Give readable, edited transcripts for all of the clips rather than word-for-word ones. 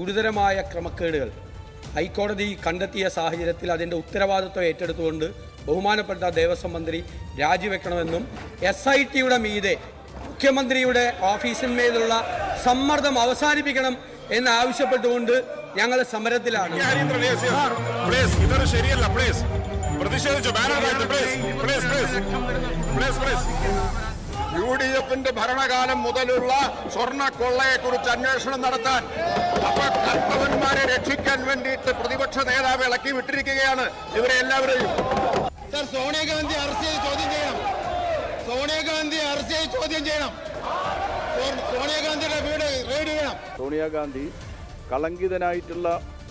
ഗുരുതരമായ ക്രമക്കേടുകൾ ഹൈക്കോടതി കണ്ടെത്തിയ സാഹചര്യത്തിൽ അതിൻ്റെ ഉത്തരവാദിത്വം ഏറ്റെടുത്തുകൊണ്ട് ബഹുമാനപ്പെട്ട ദേവസ്വം മന്ത്രി രാജിവെക്കണമെന്നും SITയുടെ മീതെ മുഖ്യമന്ത്രിയുടെ ഓഫീസിന്മേലുള്ള സമ്മർദ്ദം അവസാനിപ്പിക്കണം എന്നാവശ്യപ്പെട്ടുകൊണ്ട് ഞങ്ങൾ സമരത്തിലാണ്. UDFന്റെ ഭരണകാലം മുതലുള്ള സ്വർണ്ണക്കൊള്ളയെക്കുറിച്ച് അന്വേഷണം നടത്താൻ കർത്തവന്മാരെ രക്ഷിക്കാൻ വേണ്ടിയിട്ട് പ്രതിപക്ഷ നേതാവ് ഇളക്കി വിട്ടിരിക്കുകയാണ് ഇവരെ എല്ലാവരെയും. സർ, സോണിയാഗാന്ധി അറസ്റ്റ് ചെയ്ത് ചോദ്യം ചെയ്യണം. സോണിയാഗാന്ധിയുടെ വീട് റെയ്ഡ് ചെയ്യണം. സോണിയാഗാന്ധി കളങ്കിതനായിട്ടുള്ള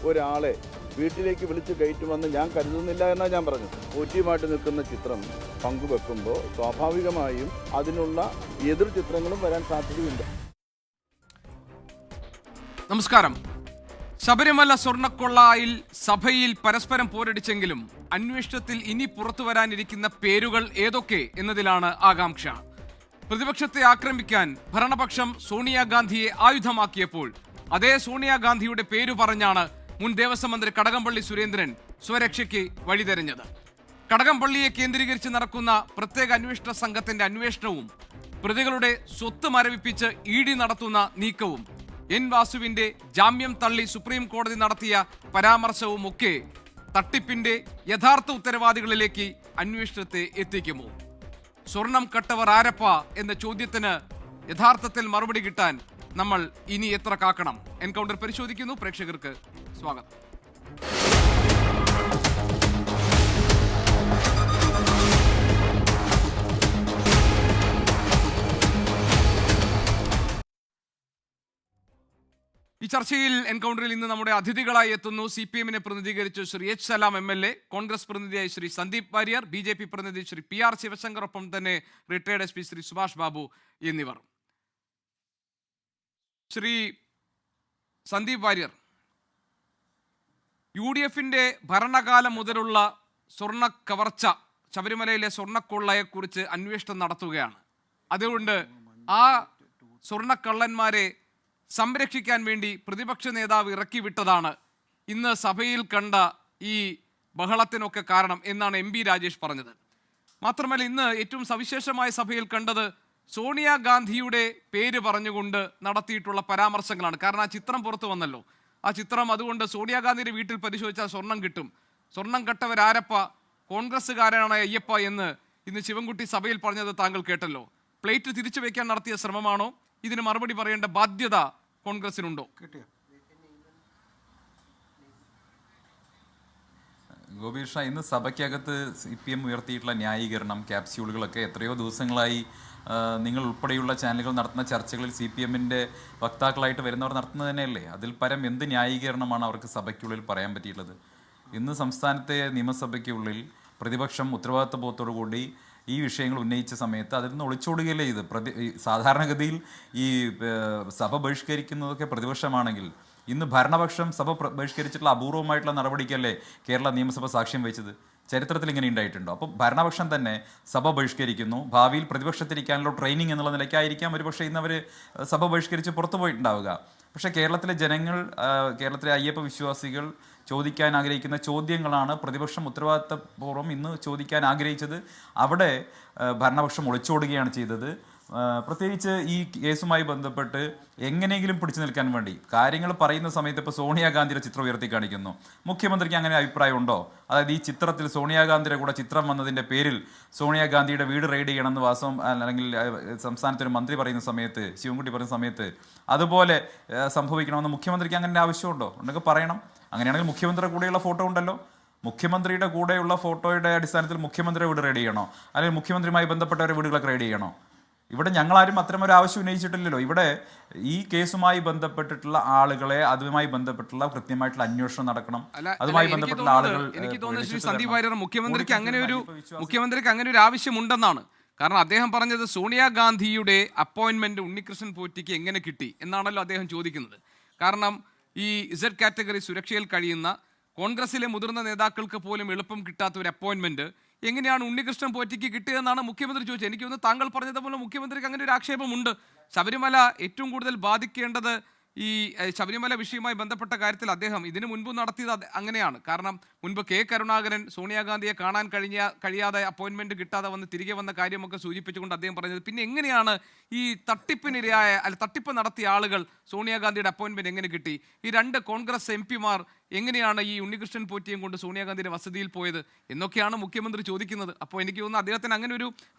ഒരാളെ വീട്ടിലേക്ക് വിളിച്ച് കയറ്റുമെന്ന് ഞാൻ കരുതുന്നില്ല എന്നാണ് ഞാൻ പറഞ്ഞത്. പോറ്റിയുമായിട്ട് നിൽക്കുന്ന ചിത്രം പങ്കുവെക്കുമ്പോൾ സ്വാഭാവികമായും അതിനുള്ള എതിർ ചിത്രങ്ങളും വരാൻ സാധ്യതയുണ്ട്. നമസ്കാരം. ശബരിമല സ്വർണ്ണക്കൊള്ളയിൽ സഭയിൽ പരസ്പരം പോരടിച്ചെങ്കിലും അന്വേഷണത്തിൽ ഇനി പുറത്തു വരാനിരിക്കുന്ന പേരുകൾ ഏതൊക്കെ എന്നതിലാണ് ആകാംക്ഷ. പ്രതിപക്ഷത്തെ ആക്രമിക്കാൻ ഭരണപക്ഷം സോണിയാഗാന്ധിയെ ആയുധമാക്കിയപ്പോൾ അതേ സോണിയാഗാന്ധിയുടെ പേരു പറഞ്ഞാണ് മുൻ ദേവസ്വം മന്ത്രി കടകംപള്ളി സുരേന്ദ്രൻ സ്വരക്ഷയ്ക്ക് വഴിതെരഞ്ഞത്. കടകംപള്ളിയെ കേന്ദ്രീകരിച്ച് നടക്കുന്ന പ്രത്യേക അന്വേഷണ സംഘത്തിന്റെ അന്വേഷണവും പ്രതികളുടെ സ്വത്ത് മരവിപ്പിച്ച് ED നടത്തുന്ന നീക്കവും N വാസുവിന്റെ ജാമ്യം തള്ളി സുപ്രീം കോടതി നടത്തിയ പരാമർശവും ഒക്കെ തട്ടിപ്പിന്റെ യഥാർത്ഥ ഉത്തരവാദികളിലേക്ക് അന്വേഷണത്തെ എത്തിക്കുമോ? സ്വർണം കട്ടവർ ആരപ്പ എന്ന ചോദ്യത്തിന് യഥാർത്ഥത്തിൽ മറുപടി കിട്ടാൻ നമ്മൾ ഇനി എത്ര കാക്കണം? എൻകൗണ്ടർ പരിശോധിക്കുന്നു. പ്രേക്ഷകർക്ക് സ്വാഗതം. ഈ ചർച്ചയിൽ എൻകൗണ്ടറിൽ ഇന്ന് നമ്മുടെ അതിഥികളായി എത്തുന്നു CPM-നെ പ്രതിനിധീകരിച്ച് ശ്രീ H. സലാം MLA, കോൺഗ്രസ് പ്രതിനിധിയായി ശ്രീ സന്ദീപ് വാര്യർ, BJP പ്രതിനിധി ശ്രീ PR ശിവശങ്കർ, ഒപ്പം തന്നെ റിട്ടയർഡ് SP ശ്രീ സുഭാഷ് ബാബു എന്നിവർ. ശ്രീ സന്ദീപ് വാര്യർ, UDFന്റെ ഭരണകാലം മുതലുള്ള സ്വർണ്ണ കവർച്ച, ശബരിമലയിലെ സ്വർണ്ണക്കൊള്ളയെക്കുറിച്ച് അന്വേഷണം നടത്തുകയാണ്. അതുകൊണ്ട് ആ സ്വർണ്ണക്കള്ളന്മാരെ സംരക്ഷിക്കാൻ വേണ്ടി പ്രതിപക്ഷ നേതാവ് ഇറക്കി വിട്ടതാണ് ഇന്ന് സഭയിൽ കണ്ട ഈ ബഹളത്തിനൊക്കെ കാരണം എന്നാണ് MP രാജേഷ് പറഞ്ഞത്. മാത്രമല്ല, ഇന്ന് ഏറ്റവും സവിശേഷമായ സഭയിൽ കണ്ടത് സോണിയാഗാന്ധിയുടെ പേര് പറഞ്ഞുകൊണ്ട് നടത്തിയിട്ടുള്ള പരാമർശങ്ങളാണ്. കാരണം ആ ചിത്രം പുറത്തു വന്നല്ലോ. ആ ചിത്രം അതുകൊണ്ട് സോണിയാഗാന്ധിയുടെ വീട്ടിൽ പരിശോധിച്ചാൽ സ്വർണം കിട്ടും. സ്വർണം കട്ടവരാരപ്പ, കോൺഗ്രസ്സുകാരനാണ് അയ്യപ്പ എന്ന് ഇന്ന് ശിവൻകുട്ടി സഭയിൽ പറഞ്ഞത് താങ്കൾ കേട്ടല്ലോ. പ്ലേറ്റ് തിരിച്ചു വയ്ക്കാൻ നടത്തിയ ശ്രമമാണോ? ഇതിന് മറുപടി പറയേണ്ട ബാധ്യത കോൺഗ്രസിനുണ്ടോ? ഗോപീഷ, ഇന്ന് സഭയ്ക്കകത്ത് CPM ഉയർത്തിയിട്ടുള്ള ന്യായീകരണം, ക്യാപ്സ്യൂളുകളൊക്കെ എത്രയോ ദിവസങ്ങളായി നിങ്ങൾ ഉൾപ്പെടെയുള്ള ചാനലുകൾ നടത്തുന്ന ചർച്ചകളിൽ CPM-ന്റെ വക്താക്കളായിട്ട് വരുന്നവർ നടത്തുന്നത് തന്നെയല്ലേ? അതിൽ പരം എന്ത് ന്യായീകരണമാണ് അവർക്ക് സഭയ്ക്കുള്ളിൽ പറയാൻ പറ്റിയിട്ടുള്ളത്? ഇന്ന് സംസ്ഥാനത്തെ നിയമസഭയ്ക്കുള്ളിൽ പ്രതിപക്ഷം ഉത്തരവാദിത്വബോധത്തോടു കൂടി ഈ വിഷയങ്ങൾ ഉന്നയിച്ച സമയത്ത് അതിൽ നിന്ന് ഒളിച്ചോടുകയല്ലേ ഇത്. സാധാരണഗതിയിൽ ഈ സഭ ബഹിഷ്കരിക്കുന്നതൊക്കെ പ്രതിപക്ഷമാണെങ്കിൽ ഇന്ന് ഭരണപക്ഷം സഭ ബഹിഷ്കരിച്ചിട്ടുള്ള അപൂർവമായിട്ടുള്ള നടപടിക്കല്ലേ കേരള നിയമസഭ സാക്ഷ്യം വഹിച്ചത്? ചരിത്രത്തിൽ ഇങ്ങനെ ഉണ്ടായിട്ടുണ്ടോ? അപ്പോൾ ഭരണപക്ഷം തന്നെ സഭ ബഹിഷ്കരിക്കുന്നു. ഭാവിയിൽ പ്രതിപക്ഷത്തിരിക്കാനുള്ള ട്രെയിനിങ് എന്നുള്ള നിലയ്ക്കായിരിക്കാം ഒരുപക്ഷെ ഇന്ന് അവർ സഭ ബഹിഷ്കരിച്ച് പുറത്തു പോയിട്ടുണ്ടാവുക. പക്ഷേ കേരളത്തിലെ ജനങ്ങൾ, കേരളത്തിലെ അയ്യപ്പ വിശ്വാസികൾ ചോദിക്കാൻ ആഗ്രഹിക്കുന്ന ചോദ്യങ്ങളാണ് പ്രതിപക്ഷം ഉത്തരവാദിത്തപൂർവ്വം ഇന്ന് ചോദിക്കാൻ ആഗ്രഹിച്ചത്. അവിടെ ഭരണപക്ഷം ഒളിച്ചോടുകയാണ് ചെയ്തത്. പ്രത്യേകിച്ച് ഈ കേസുമായി ബന്ധപ്പെട്ട് എങ്ങനെയെങ്കിലും പിടിച്ചു നിൽക്കാൻ വേണ്ടി കാര്യങ്ങൾ പറയുന്ന സമയത്ത് ഇപ്പോൾ സോണിയാഗാന്ധിയുടെ ചിത്രം ഉയർത്തി കാണിക്കുന്നു. മുഖ്യമന്ത്രിക്ക് അങ്ങനെ അഭിപ്രായം ഉണ്ടോ? അതായത് ഈ ചിത്രത്തിൽ സോണിയാഗാന്ധിയുടെ കൂടെ ചിത്രം വന്നതിൻ്റെ പേരിൽ സോണിയാഗാന്ധിയുടെ വീട് റെയ്ഡ് ചെയ്യണമെന്ന് അല്ലെങ്കിൽ സംസ്ഥാനത്തൊരു മന്ത്രി പറയുന്ന സമയത്ത്, ശിവൻകുട്ടി പറയുന്ന സമയത്ത് അതുപോലെ സംഭവിക്കണമെന്ന് മുഖ്യമന്ത്രിക്ക് അങ്ങനെ ആവശ്യമുണ്ടോ? ഉണ്ടെങ്കിൽ പറയണം. അങ്ങനെയാണെങ്കിൽ മുഖ്യമന്ത്രിയുടെ കൂടെയുള്ള ഫോട്ടോ ഉണ്ടല്ലോ. മുഖ്യമന്ത്രിയുടെ കൂടെയുള്ള ഫോട്ടോയുടെ അടിസ്ഥാനത്തിൽ മുഖ്യമന്ത്രിയുടെ വീട് റെയ്ഡ് ചെയ്യണോ? അല്ലെങ്കിൽ മുഖ്യമന്ത്രിയുമായി ബന്ധപ്പെട്ടവരുടെ വീടുകളൊക്കെ റെയ്ഡ് ചെയ്യണോ? ഇവിടെ ഞങ്ങളാരും അത്തരമൊരു ആവശ്യം ഉന്നയിച്ചിട്ടില്ലല്ലോ. ഇവിടെ ഈ കേസുമായി ബന്ധപ്പെട്ടിട്ടുള്ള ആളുകളെ, അതുമായി ബന്ധപ്പെട്ടുള്ള കൃത്യമായിട്ടുള്ള അന്വേഷണം നടക്കണം. അതുമായി ബന്ധപ്പെട്ടുള്ള ആളുകൾ, എനിക്ക് തോന്നുന്നു ശ്രീ സന്ദീപ് വാര്യർ, മുഖ്യമന്ത്രിക്ക് അങ്ങനെ ഒരു ആവശ്യമുണ്ടെന്നാണ്. കാരണം അദ്ദേഹം പറഞ്ഞത് സോണിയാഗാന്ധിയുടെ അപ്പോയിന്റ്മെന്റ് ഉണ്ണികൃഷ്ണൻ പോറ്റിക്ക് എങ്ങനെ കിട്ടി എന്നാണല്ലോ അദ്ദേഹം ചോദിക്കുന്നത്. കാരണം ഈ Z കാറ്റഗറി സുരക്ഷയിൽ കഴിയുന്ന കോൺഗ്രസിലെ മുതിർന്ന നേതാക്കൾക്ക് പോലും എളുപ്പം കിട്ടാത്ത ഒരു അപ്പോയിന്റ്മെന്റ് എങ്ങനെയാണ് ഉണ്ണികൃഷ്ണൻ പോറ്റിക്ക് കിട്ടിയതെന്നാണ് മുഖ്യമന്ത്രി ചോദിച്ചത്. എനിക്ക് തോന്നുന്നു താങ്കൾ പറഞ്ഞതുപോലെ മുഖ്യമന്ത്രിക്ക് അങ്ങനെ ഒരു ആക്ഷേപമുണ്ട്. ശബരിമല ഏറ്റവും കൂടുതൽ ബാധിക്കേണ്ടത് ഈ ശബരിമല വിഷയവുമായി ബന്ധപ്പെട്ട കാര്യത്തിൽ അദ്ദേഹം ഇതിനു മുൻപ് നടത്തിയത് അങ്ങനെയാണ്. കാരണം മുൻപ് കെ കരുണാകരൻ സോണിയാഗാന്ധിയെ കാണാൻ കഴിയാതെ അപ്പോയിന്റ്മെന്റ് കിട്ടാതെ വന്ന് തിരികെ വന്ന കാര്യമൊക്കെ സൂചിപ്പിച്ചുകൊണ്ട് അദ്ദേഹം പറഞ്ഞത്. പിന്നെ എങ്ങനെയാണ് ഈ തട്ടിപ്പ് നടത്തിയ ആളുകൾ സോണിയാഗാന്ധിയുടെ അപ്പോയിന്റ്മെന്റ് എങ്ങനെ കിട്ടി? ഈ 2 കോൺഗ്രസ് MP-മാർ എങ്ങനെയാണ് ഈ ഉണ്ണികൃഷ്ണൻ പോറ്റിയും കൊണ്ട് സോണിയാഗാന്ധിയുടെ വസതിയിൽ പോയത് എന്നൊക്കെയാണ് മുഖ്യമന്ത്രി ചോദിക്കുന്നത്. അപ്പോൾ എനിക്ക് തോന്നുന്നു അദ്ദേഹത്തിന് അങ്ങനെ ഒരു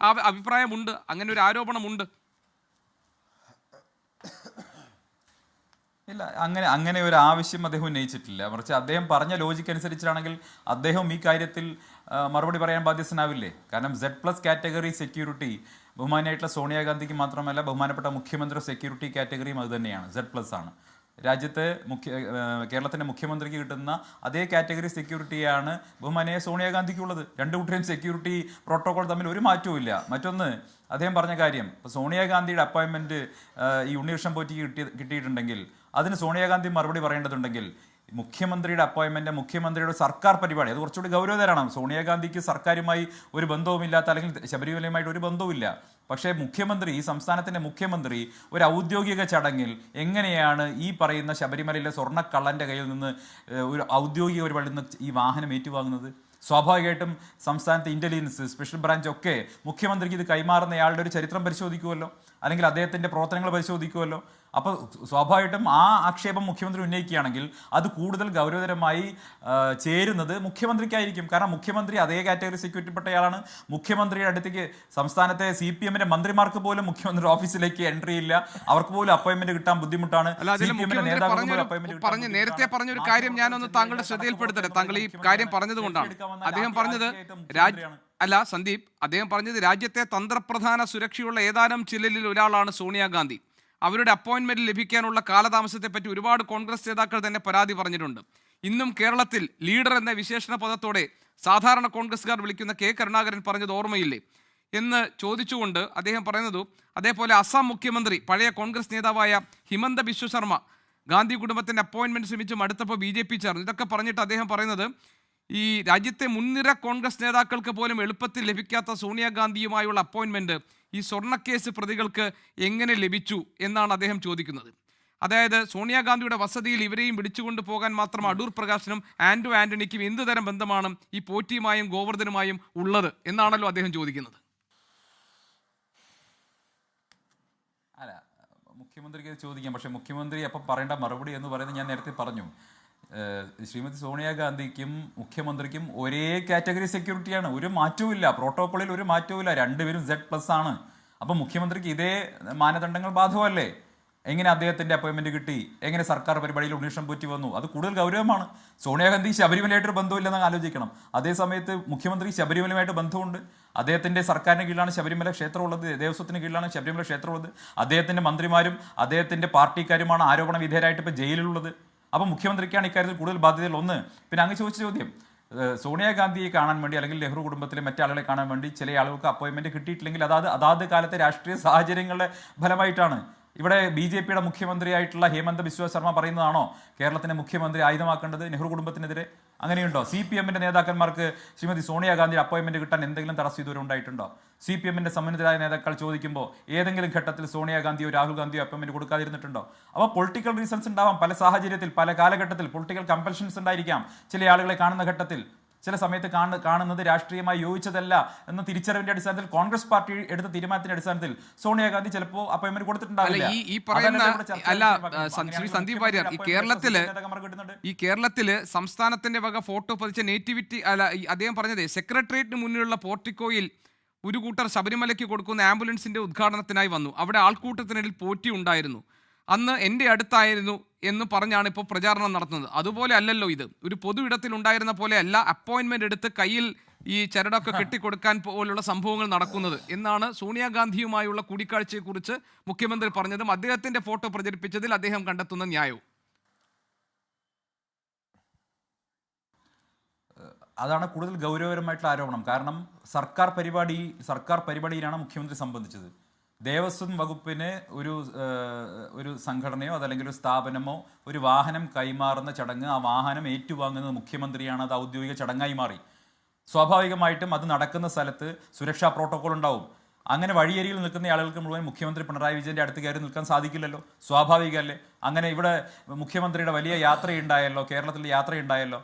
അഭിപ്രായമുണ്ട്, അങ്ങനെ ഒരു ആരോപണമുണ്ട്. ഇല്ല, അങ്ങനെ ഒരു ആവശ്യം അദ്ദേഹം ഉന്നയിച്ചിട്ടില്ല. മറിച്ച് അദ്ദേഹം പറഞ്ഞ ലോജിക്ക് അനുസരിച്ചാണെങ്കിൽ അദ്ദേഹം ഈ കാര്യത്തിൽ മറുപടി പറയാൻ ബാധ്യസ്ഥനാവില്ലേ? കാരണം Z+ കാറ്റഗറി സെക്യൂരിറ്റി ബഹുമാനായിട്ടുള്ള സോണിയാഗാന്ധിക്ക് മാത്രമല്ല, ബഹുമാനപ്പെട്ട മുഖ്യമന്ത്രി സെക്യൂരിറ്റി കാറ്റഗറിയും അത് തന്നെയാണ്, Z+ ആണ്. രാജ്യത്ത് കേരളത്തിൻ്റെ മുഖ്യമന്ത്രിക്ക് കിട്ടുന്ന അതേ കാറ്റഗറി സെക്യൂരിറ്റിയാണ് ബഹുമാനായ സോണിയാഗാന്ധിക്കുള്ളത്. 2 കൂട്ടരെയും സെക്യൂരിറ്റി പ്രോട്ടോകോൾ തമ്മിൽ ഒരു മാറ്റവും ഇല്ല. മറ്റൊന്ന്, അദ്ദേഹം പറഞ്ഞ കാര്യം, ഇപ്പോൾ സോണിയാഗാന്ധിയുടെ അപ്പോയിൻമെൻറ്റ് ഈ ഉണ്ണികൃഷ്ണൻ പോറ്റിക്ക് കിട്ടിയിട്ടുണ്ടെങ്കിൽ അതിന് സോണിയാഗാന്ധി മറുപടി പറയേണ്ടതുണ്ടെങ്കിൽ മുഖ്യമന്ത്രിയുടെ അപ്പോയിൻമെൻറ്റ് മുഖ്യമന്ത്രിയുടെ സർക്കാർ പരിപാടി അത് കുറച്ചുകൂടി ഗൗരവതരമാണ്. സോണിയാഗാന്ധിക്ക് സർക്കാരുമായി ഒരു ബന്ധവുമില്ലാത്ത, അല്ലെങ്കിൽ ശബരിമലയുമായിട്ട് ഒരു ബന്ധവുമില്ല. പക്ഷേ മുഖ്യമന്ത്രി, ഈ സംസ്ഥാനത്തിൻ്റെ മുഖ്യമന്ത്രി ഒരു ഔദ്യോഗിക ചടങ്ങിൽ എങ്ങനെയാണ് ഈ പറയുന്ന ശബരിമലയിലെ സ്വർണ്ണക്കള്ളൻ്റെ കയ്യിൽ നിന്ന് ഒരു ഔദ്യോഗിക പരിപാടിയിൽ നിന്ന് ഈ വാഹനം ഏറ്റുവാങ്ങുന്നത്? സ്വാഭാവികമായിട്ടും സംസ്ഥാനത്തെ ഇൻ്റലിജൻസ്, സ്പെഷ്യൽ ബ്രാഞ്ച് ഒക്കെ മുഖ്യമന്ത്രിക്ക് ഇത് കൈമാറുന്നയാളുടെ ഒരു ചരിത്രം പരിശോധിക്കുമല്ലോ, അല്ലെങ്കിൽ അദ്ദേഹത്തിൻ്റെ പ്രവർത്തനങ്ങൾ പരിശോധിക്കുമല്ലോ. അപ്പോൾ സ്വാഭാവികമായിട്ടും ആ ആക്ഷേപം മുഖ്യമന്ത്രി ഉന്നയിക്കുകയാണെങ്കിൽ അത് കൂടുതൽ ഗൗരവതരമായി ചേരുന്നത് മുഖ്യമന്ത്രിക്കായിരിക്കും. കാരണം മുഖ്യമന്ത്രി അതേ കാറ്റഗറി സെക്യൂരിറ്റിപ്പെട്ടയാളാണ്. മുഖ്യമന്ത്രിയുടെ അടുത്തേക്ക് സംസ്ഥാനത്തെ CPM-ന്റെ മന്ത്രിമാർക്ക് പോലും മുഖ്യമന്ത്രി ഓഫീസിലേക്ക് എൻട്രി ഇല്ല, അവർക്ക് പോലും അപ്പോയിന്റ്മെന്റ് കിട്ടാൻ ബുദ്ധിമുട്ടാണ്. നേരത്തെ പറഞ്ഞൊരു കാര്യം ഞാനൊന്ന് താങ്കളുടെ ശ്രദ്ധയിൽപ്പെടുത്തട്ടെ. താങ്കൾ ഈ കാര്യം പറഞ്ഞതുകൊണ്ടാണ് അദ്ദേഹം പറഞ്ഞത് സന്ദീപ്, അദ്ദേഹം പറഞ്ഞത് രാജ്യത്തെ തന്ത്രപ്രധാന സുരക്ഷയുള്ള ഏതാനും ചിലരിൽ ഒരാളാണ് സോണിയാഗാന്ധി. അവരുടെ അപ്പോയിന്റ്മെന്റ് ലഭിക്കാനുള്ള കാലതാമസത്തെപ്പറ്റി ഒരുപാട് കോൺഗ്രസ് നേതാക്കൾ തന്നെ പരാതി പറഞ്ഞിട്ടുണ്ട്. ഇന്നും കേരളത്തിൽ ലീഡർ എന്ന വിശേഷണ പദത്തോടെ സാധാരണ കോൺഗ്രസ്സുകാർ വിളിക്കുന്ന കെ കരുണാകരൻ പറഞ്ഞത് ഓർമ്മയില്ലേ എന്ന് ചോദിച്ചുകൊണ്ട് അദ്ദേഹം പറയുന്നതു, അതേപോലെ അസം മുഖ്യമന്ത്രി പഴയ കോൺഗ്രസ് നേതാവായ ഹിമന്ത ബിശ്വ ശർമ്മ ഗാന്ധി കുടുംബത്തിൻ്റെ അപ്പോയിന്റ്മെന്റ് ശ്രമിച്ച് മടുത്തപ്പോൾ BJP ചേർന്നു. ഇതൊക്കെ പറഞ്ഞിട്ട് അദ്ദേഹം പറയുന്നത് ഈ രാജ്യത്തെ മുൻനിര കോൺഗ്രസ് നേതാക്കൾക്ക് പോലും എളുപ്പത്തിൽ ലഭിക്കാത്ത സോണിയാഗാന്ധിയുമായുള്ള അപ്പോയിന്റ്മെന്റ് ഈ സ്വർണ്ണക്കേസ് പ്രതികൾക്ക് എങ്ങനെ ലഭിച്ചു എന്നാണ് അദ്ദേഹം ചോദിക്കുന്നത്. അതായത് സോണിയാഗാന്ധിയുടെ വസതിയിൽ ഇവരെയും പിടിച്ചുകൊണ്ട് പോകാൻ മാത്രം അടൂർ പ്രകാശനും ആന്റണിക്കും എന്ത് തരം ബന്ധമാണ് ഈ പോറ്റിയുമായും ഗോവർദ്ധനുമായും ഉള്ളത് എന്നാണല്ലോ അദ്ദേഹം ചോദിക്കുന്നത്. അല്ല, മുഖ്യമന്ത്രിക്ക് ചോദിക്കാം. പക്ഷേ മുഖ്യമന്ത്രി അപ്പം പറയേണ്ട മറുപടി എന്ന് പറയുന്നത് ഞാൻ നേരത്തെ പറഞ്ഞു. ശ്രീമതി സോണിയാഗാന്ധിക്കും മുഖ്യമന്ത്രിക്കും ഒരേ കാറ്റഗറി സെക്യൂരിറ്റിയാണ്, ഒരു മാറ്റവും ഇല്ല, പ്രോട്ടോക്കോളിൽ ഒരു മാറ്റവും ഇല്ല, രണ്ടുപേരും Z+ ആണ്. അപ്പം മുഖ്യമന്ത്രിക്ക് ഇതേ മാനദണ്ഡങ്ങൾ ബാധകമല്ലേ? എങ്ങനെ അദ്ദേഹത്തിൻ്റെ അപ്പോയിൻമെൻറ്റ് കിട്ടി, എങ്ങനെ സർക്കാർ പരിപാടിയിൽ ഉണ്ണികൃഷ്ണൻ പോറ്റി വന്നു, അത് കൂടുതൽ ഗൗരവമാണ്. സോണിയാഗാന്ധി ശബരിമലയായിട്ടൊരു ബന്ധമില്ലെന്ന് ആലോചിക്കണം. അതേസമയത്ത് മുഖ്യമന്ത്രി ശബരിമലയുമായിട്ട് ബന്ധമുണ്ട്. അദ്ദേഹത്തിൻ്റെ സർക്കാരിന് കീഴിലാണ് ശബരിമല ക്ഷേത്രമുള്ളത്, ദേവസ്വത്തിന് കീഴിലാണ് ശബരിമല ക്ഷേത്രമുള്ളത്. അദ്ദേഹത്തിൻ്റെ മന്ത്രിമാരും അദ്ദേഹത്തിൻ്റെ പാർട്ടിക്കാരുമാണ് ആരോപണ വിധേയരായിട്ട് ഇപ്പോൾ ജയിലിലുള്ളത്. അപ്പോൾ മുഖ്യമന്ത്രിക്കാണ് ഇക്കാര്യത്തിൽ കൂടുതൽ ബാധ്യതകൾ. ഒന്ന്, പിന്നെ അങ്ങ് ചോദിച്ച ചോദ്യം, സോണിയാഗാന്ധിയെ കാണാൻ വേണ്ടി അല്ലെങ്കിൽ നെഹ്റു കുടുംബത്തിലെ മറ്റാളുകളെ കാണാൻ വേണ്ടി ചില ആളുകൾക്ക് അപ്പോയിൻമെൻറ്റ് കിട്ടിയിട്ടില്ലെങ്കിൽ അതാത് കാലത്തെ രാഷ്ട്രീയ സാഹചര്യങ്ങളുടെ ഫലമായിട്ടാണ്. ഇവിടെ BJP-യുടെ മുഖ്യമന്ത്രിയായിട്ടുള്ള ഹിമന്ത ബിശ്വ ശർമ്മ പറയുന്നതാണോ കേരളത്തിൻ്റെ മുഖ്യമന്ത്രി ആയുധമാക്കേണ്ടത് നെഹ്റു കുടുംബത്തിനെതിരെ? അങ്ങനെയുണ്ടോ? CPM-ന്റെ നേതാക്കന്മാർക്ക് ശ്രീമതി സോണിയാഗാന്ധിയുടെ അപ്പോയിൻമെൻറ്റ് കിട്ടാൻ എന്തെങ്കിലും തടസ്സം ഇതുവരെ ഉണ്ടായിട്ടുണ്ടോ? CPM-ന്റെ സമ്മന്നതരായ നേതാക്കൾ ചോദിക്കുമ്പോൾ ഏതെങ്കിലും ഘട്ടത്തിൽ സോണിയാഗാന്ധിയോ രാഹുൽ ഗാന്ധിയോ അപ്പോയിൻമെൻറ്റ് കൊടുക്കാതിരുന്നിട്ടുണ്ടോ? അപ്പോൾ പൊളിറ്റിക്കൽ റീസൺസ് ഉണ്ടാവാം. പല സാഹചര്യത്തിൽ, പല കാലഘട്ടത്തിൽ പൊളിറ്റിക്കൽ കമ്പൽഷൻസ് ഉണ്ടായിരിക്കാം. ചില ആളുകളെ കാണുന്ന ഘട്ടത്തിൽ ചില സമയത്ത് കാണുന്നത് രാഷ്ട്രീയമായി യോജിച്ചതല്ല എന്ന തിരിച്ചറിവിന്റെ അടിസ്ഥാനത്തിൽ കോൺഗ്രസ് പാർട്ടി എടുത്ത തീരുമാനത്തിന്റെ അടിസ്ഥാനത്തിൽ സോണിയാഗാന്ധി ചിലപ്പോൾ അപ്പോയിന്റ്മെന്റ് കൊടുത്തിട്ടുണ്ടാവില്ല. ഈ കേരളത്തില് സംസ്ഥാനത്തിന്റെ വക ഫോട്ടോ പതിച്ച നേറ്റിവിറ്റി അദ്ദേഹം പറഞ്ഞത് സെക്രട്ടേറിയറ്റിന് മുന്നിലുള്ള പോർട്ടിക്കോയിൽ ഒരു കൂട്ടർ ശബരിമലയ്ക്ക് കൊടുക്കുന്ന ആംബുലൻസിന്റെ ഉദ്ഘാടനത്തിനായി വന്നു. അവിടെ ആൾക്കൂട്ടത്തിനിടയിൽ പോറ്റി ഉണ്ടായിരുന്നു. അന്ന് എൻ്റെ അടുത്തായിരുന്നു എന്ന് പറഞ്ഞാണ് ഇപ്പോൾ പ്രചാരണം നടത്തുന്നത്. അതുപോലെ അല്ലല്ലോ ഇത്. ഒരു പൊതു ഇടത്തിൽ ഉണ്ടായിരുന്ന പോലെ അല്ല അപ്പോയിൻമെന്റ് എടുത്ത് കയ്യിൽ ഈ ചരടൊക്കെ കെട്ടിക്കൊടുക്കാൻ പോലുള്ള സംഭവങ്ങൾ നടക്കുന്നത് എന്നാണ് സോണിയാഗാന്ധിയുമായുള്ള കൂടിക്കാഴ്ചയെക്കുറിച്ച് മുഖ്യമന്ത്രി പറഞ്ഞതും അദ്ദേഹത്തിന്റെ ഫോട്ടോ പ്രചരിപ്പിച്ചതിൽ അദ്ദേഹം കണ്ടെത്തുന്ന ന്യായവും. അതാണ് കൂടുതൽ ഗൗരവകരമായിട്ടുള്ള ആരോപണം. കാരണം സർക്കാർ പരിപാടിയിലാണ് മുഖ്യമന്ത്രി സംബന്ധിച്ചത്. ദേവസ്വം വകുപ്പിന് ഒരു സംഘടനയോ അതല്ലെങ്കിൽ ഒരു സ്ഥാപനമോ ഒരു വാഹനം കൈമാറുന്ന ചടങ്ങ്, ആ വാഹനം ഏറ്റുവാങ്ങുന്നത് മുഖ്യമന്ത്രിയാണ്. അത് ഔദ്യോഗിക ചടങ്ങായി മാറി. സ്വാഭാവികമായിട്ടും അത് നടക്കുന്ന സ്ഥലത്ത് സുരക്ഷാ പ്രോട്ടോകോൾ ഉണ്ടാവും. അങ്ങനെ വഴിയരികിൽ നിൽക്കുന്ന ആളുകൾക്ക് മുഴുവൻ മുഖ്യമന്ത്രി പിണറായി വിജയന്റെ അടുത്ത് കയറി നിൽക്കാൻ സാധിക്കില്ലല്ലോ, സ്വാഭാവികമല്ലേ? അങ്ങനെ ഇവിടെ മുഖ്യമന്ത്രിയുടെ വലിയ യാത്രയുണ്ടായല്ലോ, കേരളത്തിൽ യാത്രയുണ്ടായല്ലോ,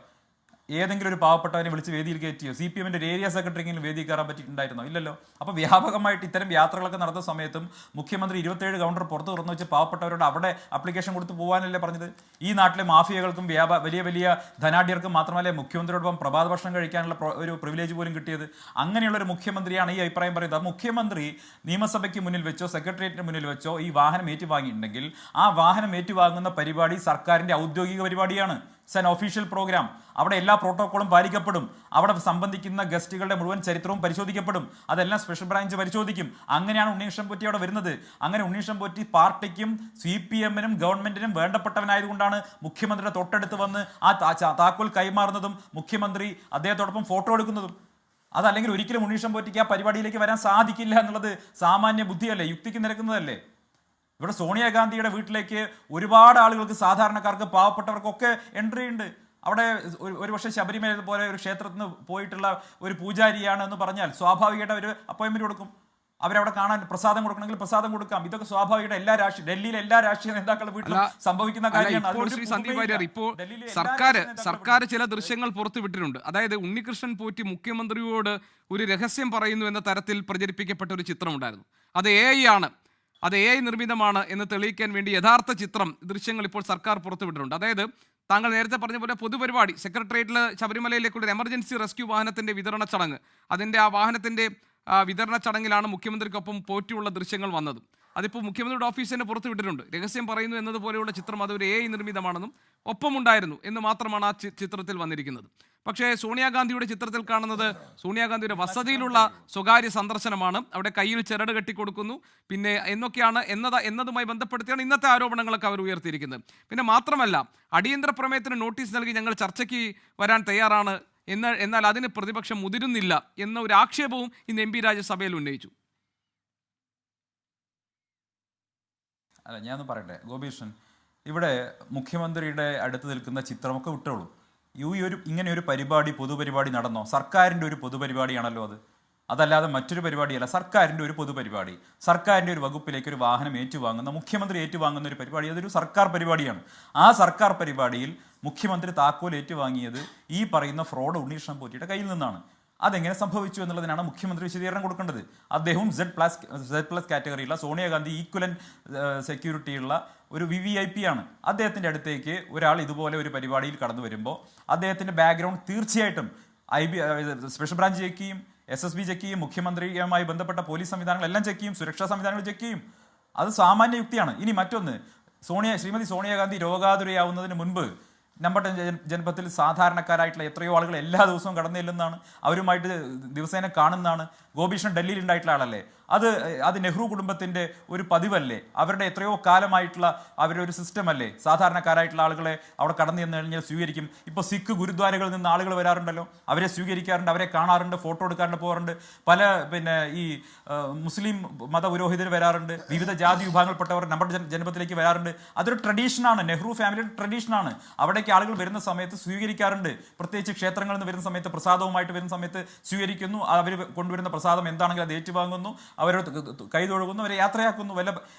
ഏതെങ്കിലും ഒരു പാവപ്പെട്ടവനെ വിളിച്ച് വേദിയിൽ കയറ്റിയോ? CPM-ന്റെ ഒരു ഏരിയ സെക്രട്ടറിയെങ്കിലും വേദിയിൽ കയറാൻ പറ്റിയിട്ടുണ്ടായിരുന്നോ? ഇല്ലല്ലോ. അപ്പോൾ വ്യാപകമായിട്ട് ഇത്തരം യാത്രകളൊക്കെ നടന്ന സമയത്തും മുഖ്യമന്ത്രി 27 കൗണ്ടർ പുറത്ത് തുറന്നു വെച്ച് പാവപ്പെട്ടവരോട് അവിടെ അപ്ലിക്കേഷൻ കൊടുത്ത് പോകാനല്ലേ പറഞ്ഞത്? ഈ നാട്ടിലെ മാഫിയകൾക്കും വലിയ വലിയ ധനാഢ്യർക്കും മാത്രമല്ലേ മുഖ്യമന്ത്രിയോടൊപ്പം പ്രഭാത ഭക്ഷണം കഴിക്കാനുള്ള ഒരു പ്രിവിലേജ് പോലും കിട്ടിയത്? അങ്ങനെയുള്ള ഒരു മുഖ്യമന്ത്രിയാണ് ഈ അഭിപ്രായം പറയുന്നത്. മുഖ്യമന്ത്രി നിയമസഭയ്ക്ക് മുന്നിൽ വെച്ചോ സെക്രട്ടേറിയറ്റിന് മുന്നിൽ വെച്ചോ ഈ വാഹനം ഏറ്റുവാങ്ങിയിട്ടുണ്ടെങ്കിൽ ആ വാഹനം ഏറ്റുവാങ്ങുന്ന പരിപാടി സർക്കാരിൻ്റെ ഔദ്യോഗിക പരിപാടിയാണ്. It's an official programme. അവിടെ എല്ലാ പ്രോട്ടോക്കോളും പാലിക്കപ്പെടും. അവിടെ സംബന്ധിക്കുന്ന ഗസ്റ്റുകളുടെ മുഴുവൻ ചരിത്രവും പരിശോധിക്കപ്പെടും. അതെല്ലാം സ്പെഷ്യൽ ബ്രാഞ്ച് പരിശോധിക്കും. അങ്ങനെയാണ് ഉണ്ണീകൃഷ്ണൻ പോറ്റി അവിടെ വരുന്നത്. അങ്ങനെ ഉണ്ണീകൃഷ്ണൻ പോറ്റി പാർട്ടിക്കും CPM-നും ഗവൺമെന്റിനും വേണ്ടപ്പെട്ടവനായതുകൊണ്ടാണ് മുഖ്യമന്ത്രിയുടെ തൊട്ടടുത്ത് വന്ന് ആ താക്കോൽ കൈമാറുന്നതും മുഖ്യമന്ത്രി അദ്ദേഹത്തോടൊപ്പം ഫോട്ടോ എടുക്കുന്നതും. അതല്ലെങ്കിൽ ഒരിക്കലും ഉണ്ണീകൃഷ്ണൻ പോറ്റിക്ക് ആ പരിപാടിയിലേക്ക് വരാൻ സാധിക്കില്ല എന്നുള്ളത് സാമാന്യ ബുദ്ധിയല്ലേ, യുക്തിക്ക് നിരക്കുന്നതല്ലേ? ഇവിടെ സോണിയാഗാന്ധിയുടെ വീട്ടിലേക്ക് ഒരുപാട് ആളുകൾക്ക്, സാധാരണക്കാർക്ക്, പാവപ്പെട്ടവർക്കൊക്കെ എൻട്രി ഉണ്ട്. അവിടെ ഒരുപക്ഷെ ശബരിമല പോലെ ഒരു ക്ഷേത്രത്തിന് പോയിട്ടുള്ള ഒരു പൂജാരിയാണ് എന്ന് പറഞ്ഞാൽ സ്വാഭാവികമായിട്ട് അവർ അപ്പോയിൻമെന്റ് കൊടുക്കും. അവരവിടെ കാണാൻ പ്രസാദം കൊടുക്കണമെങ്കിൽ പ്രസാദം കൊടുക്കാം. ഇതൊക്കെ സ്വാഭാവികമായിട്ട് ഡൽഹിയിലെ എല്ലാ രാഷ്ട്രീയ നേതാക്കളുടെ വീട്ടിൽ സംഭവിക്കുന്ന കാര്യമാണ്. ഇപ്പോൾ സർക്കാർ ചില ദൃശ്യങ്ങൾ പുറത്തുവിട്ടിട്ടുണ്ട്. അതായത് ഉണ്ണികൃഷ്ണൻ പോറ്റി മുഖ്യമന്ത്രിയോട് ഒരു രഹസ്യം പറയുന്നു എന്ന തരത്തിൽ പ്രചരിപ്പിക്കപ്പെട്ട ഒരു ചിത്രമുണ്ടായിരുന്നു. അത് AI ആണ്, അത് AI നിർമ്മിതമാണ് എന്ന് തെളിയിക്കാൻ വേണ്ടി യഥാർത്ഥ ദൃശ്യങ്ങൾ ഇപ്പോൾ സർക്കാർ പുറത്തുവിട്ടിട്ടുണ്ട്. അതായത് താങ്കൾ നേരത്തെ പറഞ്ഞ പോലെ പൊതുപരിപാടി സെക്രട്ടേറിയറ്റിൽ ശബരിമലയിലേക്കുള്ള ഒരു എമർജൻസി റെസ്ക്യൂ വാഹനത്തിന്റെ വിതരണ ചടങ്ങ്, അതിന്റെ ആ വാഹനത്തിന്റെ വിതരണ ചടങ്ങിലാണ് മുഖ്യമന്ത്രിക്കൊപ്പം പോറ്റിയുള്ള ദൃശ്യങ്ങൾ വന്നത്. അതിപ്പോൾ മുഖ്യമന്ത്രിയുടെ ഓഫീസ് തന്നെ പുറത്തുവിട്ടിട്ടുണ്ട്. രഹസ്യം പറയുന്നു എന്നതുപോലെയുള്ള ചിത്രം അതൊരു AI നിർമ്മിതമാണെന്നും ഒപ്പമുണ്ടായിരുന്നു എന്ന് മാത്രമാണ് ആ ചിത്രത്തിൽ വന്നിരിക്കുന്നത്. പക്ഷേ സോണിയാഗാന്ധിയുടെ ചിത്രത്തിൽ കാണുന്നത് സോണിയാഗാന്ധിയുടെ വസതിയിലുള്ള സ്വകാര്യ സന്ദർശനമാണ്. അവിടെ കയ്യിൽ ചരട് കെട്ടിക്കൊടുക്കുന്നു, പിന്നെ എന്നതുമായി ബന്ധപ്പെടുത്തിയാണ് ഇന്നത്തെ ആരോപണങ്ങളൊക്കെ അവർ ഉയർത്തിയിരിക്കുന്നത്. പിന്നെ മാത്രമല്ല, അടിയന്തര പ്രമേയത്തിന് നോട്ടീസ് നൽകി ഞങ്ങൾ ചർച്ചയ്ക്ക് വരാൻ തയ്യാറാണ്, എന്നാൽ അതിന് പ്രതിപക്ഷം മുതിരുന്നില്ല എന്ന ഒരു ആക്ഷേപവും ഇന്ന് MP രാജ്യസഭയിൽ ഉന്നയിച്ചു. അല്ല, ഞാനൊന്ന് പറയട്ടെ ഗോപീഷൻ, ഇവിടെ മുഖ്യമന്ത്രിയുടെ അടുത്ത് നിൽക്കുന്ന ചിത്രമൊക്കെ വിട്ടോളൂ. ഇങ്ങനെ ഒരു പരിപാടി, പൊതുപരിപാടി നടന്നോ? സർക്കാരിൻ്റെ ഒരു പൊതുപരിപാടിയാണല്ലോ അത്. അതല്ലാതെ മറ്റൊരു പരിപാടിയല്ല. സർക്കാരിൻ്റെ ഒരു പൊതുപരിപാടി, സർക്കാരിൻ്റെ ഒരു വകുപ്പിലേക്ക് ഒരു വാഹനം ഏറ്റുവാങ്ങുന്ന, മുഖ്യമന്ത്രി ഏറ്റുവാങ്ങുന്ന ഒരു പരിപാടി, അതൊരു സർക്കാർ പരിപാടിയാണ്. ആ സർക്കാർ പരിപാടിയിൽ മുഖ്യമന്ത്രി താക്കോൽ ഏറ്റുവാങ്ങിയത് ഈ പറയുന്ന ഫ്രോഡ് ഉണ്ണീകൃഷ്ണൻ പോറ്റിയുടെ കയ്യിൽ നിന്നാണ്. അതെങ്ങനെ സംഭവിച്ചു എന്നുള്ളതിനാണ് മുഖ്യമന്ത്രി വിശദീകരണം കൊടുക്കേണ്ടത്. അദ്ദേഹവും Z+ കാറ്റഗറിയുള്ള സോണിയാഗാന്ധി ഈക്വലന്റ് സെക്യൂരിറ്റിയുള്ള ഒരു VVIP ആണ്. അദ്ദേഹത്തിൻ്റെ അടുത്തേക്ക് ഒരാൾ ഇതുപോലെ ഒരു പരിപാടിയിൽ കടന്നു വരുമ്പോൾ അദ്ദേഹത്തിൻ്റെ ബാക്ക്ഗ്രൗണ്ട് തീർച്ചയായിട്ടും സ്പെഷ്യൽ ബ്രാഞ്ച് ചെക്ക് ചെയ്യും, SSB ചെക്ക് ചെയ്യും, മുഖ്യമന്ത്രിയുമായി ബന്ധപ്പെട്ട പോലീസ് സംവിധാനങ്ങളെല്ലാം ചെക്ക് ചെയ്യും, സുരക്ഷാ സംവിധാനങ്ങൾ ചെക്ക് ചെയ്യും. അത് സാമാന്യ യുക്തിയാണ്. ഇനി മറ്റൊന്ന്, ശ്രീമതി സോണിയാഗാന്ധി രോഗാതുരയാവുന്നതിന് മുൻപ് നമ്മുടെ ജനപഥത്തിൽ സാധാരണക്കാരായിട്ടുള്ള എത്രയോ ആളുകൾ എല്ലാ ദിവസവും കടന്നു ചെല്ലുന്നതാണ്, അവരുമായിട്ട് ദിവസേന കാണുന്നതാണ്. ഗോപീഷൻ ഡൽഹിയിൽ ഉണ്ടായിട്ടുള്ള ആളല്ലേ? അത് നെഹ്റു കുടുംബത്തിൻ്റെ ഒരു പതിവല്ലേ? അവരുടെ എത്രയോ കാലമായിട്ടുള്ള അവരുടെ ഒരു സിസ്റ്റം അല്ലേ? സാധാരണക്കാരായിട്ടുള്ള ആളുകളെ അവിടെ കടന്നു ചെന്ന് കഴിഞ്ഞാൽ സ്വീകരിക്കും. ഇപ്പോൾ സിഖ് ഗുരുദ്വാരകളിൽ നിന്ന് ആളുകൾ വരാറുണ്ടല്ലോ, അവരെ സ്വീകരിക്കാറുണ്ട്, അവരെ കാണാറുണ്ട്, ഫോട്ടോ എടുക്കാറുണ്ട്, പോകാറുണ്ട്. പല ഈ മുസ്ലിം മതപുരോഹിതർ വരാറുണ്ട്, വിവിധ ജാതി വിഭാഗങ്ങളിൽപ്പെട്ടവർ നമ്മുടെ ജനപഥത്തിലേക്ക് വരാറുണ്ട്. അതൊരു ട്രഡീഷനാണ്, നെഹ്റു ഫാമിലിയുടെ ട്രഡീഷനാണ്. അവിടേക്ക് ആളുകൾ വരുന്ന സമയത്ത് സ്വീകരിക്കാറുണ്ട്. പ്രത്യേകിച്ച് ക്ഷേത്രങ്ങളിൽ നിന്ന് വരുന്ന സമയത്ത്, പ്രസാദവുമായിട്ട് വരുന്ന സമയത്ത് സ്വീകരിക്കുന്നു. അവർ കൊണ്ടുവരുന്ന പ്രസാദം എന്താണെങ്കിലും അത് ഏറ്റുവാങ്ങുന്നു, അവരോട് കൈതൊഴുകുന്നു, അവരെ യാത്രയാക്കുന്നു,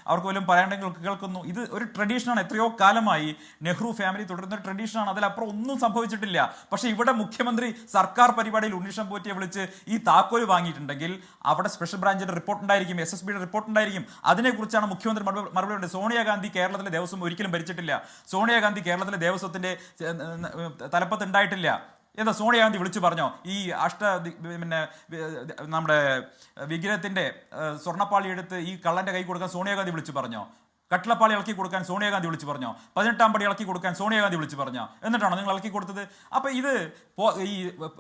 അവർക്ക് വല്ലതും പറയാണ്ടെങ്കിൽ കേൾക്കുന്നു. ഇത് ഒരു ട്രഡീഷനാണ്. എത്രയോ കാലമായി നെഹ്റു ഫാമിലി തുടരുന്ന ഒരു ട്രഡീഷനാണ്. അതിലപ്പുറം ഒന്നും സംഭവിച്ചിട്ടില്ല. പക്ഷേ ഇവിടെ മുഖ്യമന്ത്രി സർക്കാർ പരിപാടിയിൽ ഉണ്ണീകൃഷ്ണൻ പോറ്റിയെ വിളിച്ച് ഈ താക്കോൽ വാങ്ങിയിട്ടുണ്ടെങ്കിൽ അവിടെ സ്പെഷ്യൽ ബ്രാഞ്ചിന്റെ റിപ്പോർട്ട് ഉണ്ടായിരിക്കും, SSBയുടെ റിപ്പോർട്ട് ഉണ്ടായിരിക്കും. അതിനെക്കുറിച്ചാണ് മുഖ്യമന്ത്രി മറുപടി ഉണ്ട്. സോണിയാഗാന്ധി കേരളത്തിലെ ദേവസ്വം ഒരിക്കലും ഭരിച്ചിട്ടില്ല. സോണിയാഗാന്ധി കേരളത്തിലെ ദേവസ്വത്തിന്റെ തലപ്പത്ത് ഉണ്ടായിട്ടില്ല. എന്താ സോണിയാഗാന്ധി വിളിച്ചു പറഞ്ഞോ ഈ നമ്മുടെ വിഗ്രഹത്തിന്റെ സ്വർണ്ണപ്പാളി എടുത്ത് ഈ കള്ളന്റെ കൈ കൊടുക്കാൻ സോണിയാഗാന്ധി വിളിച്ചു പറഞ്ഞോ? കട്ടിളപ്പാളി ഇളക്കി കൊടുക്കാൻ സോണിയാഗാന്ധി വിളിച്ചു പറഞ്ഞോ? 18-ാം പടി ഇളക്കി കൊടുക്കാൻ സോണിയാഗാന്ധി വിളിച്ചു പറഞ്ഞോ? എന്നിട്ടാണോ നിങ്ങൾ ഇളക്കി കൊടുത്തത്? അപ്പോൾ ഇത് ഈ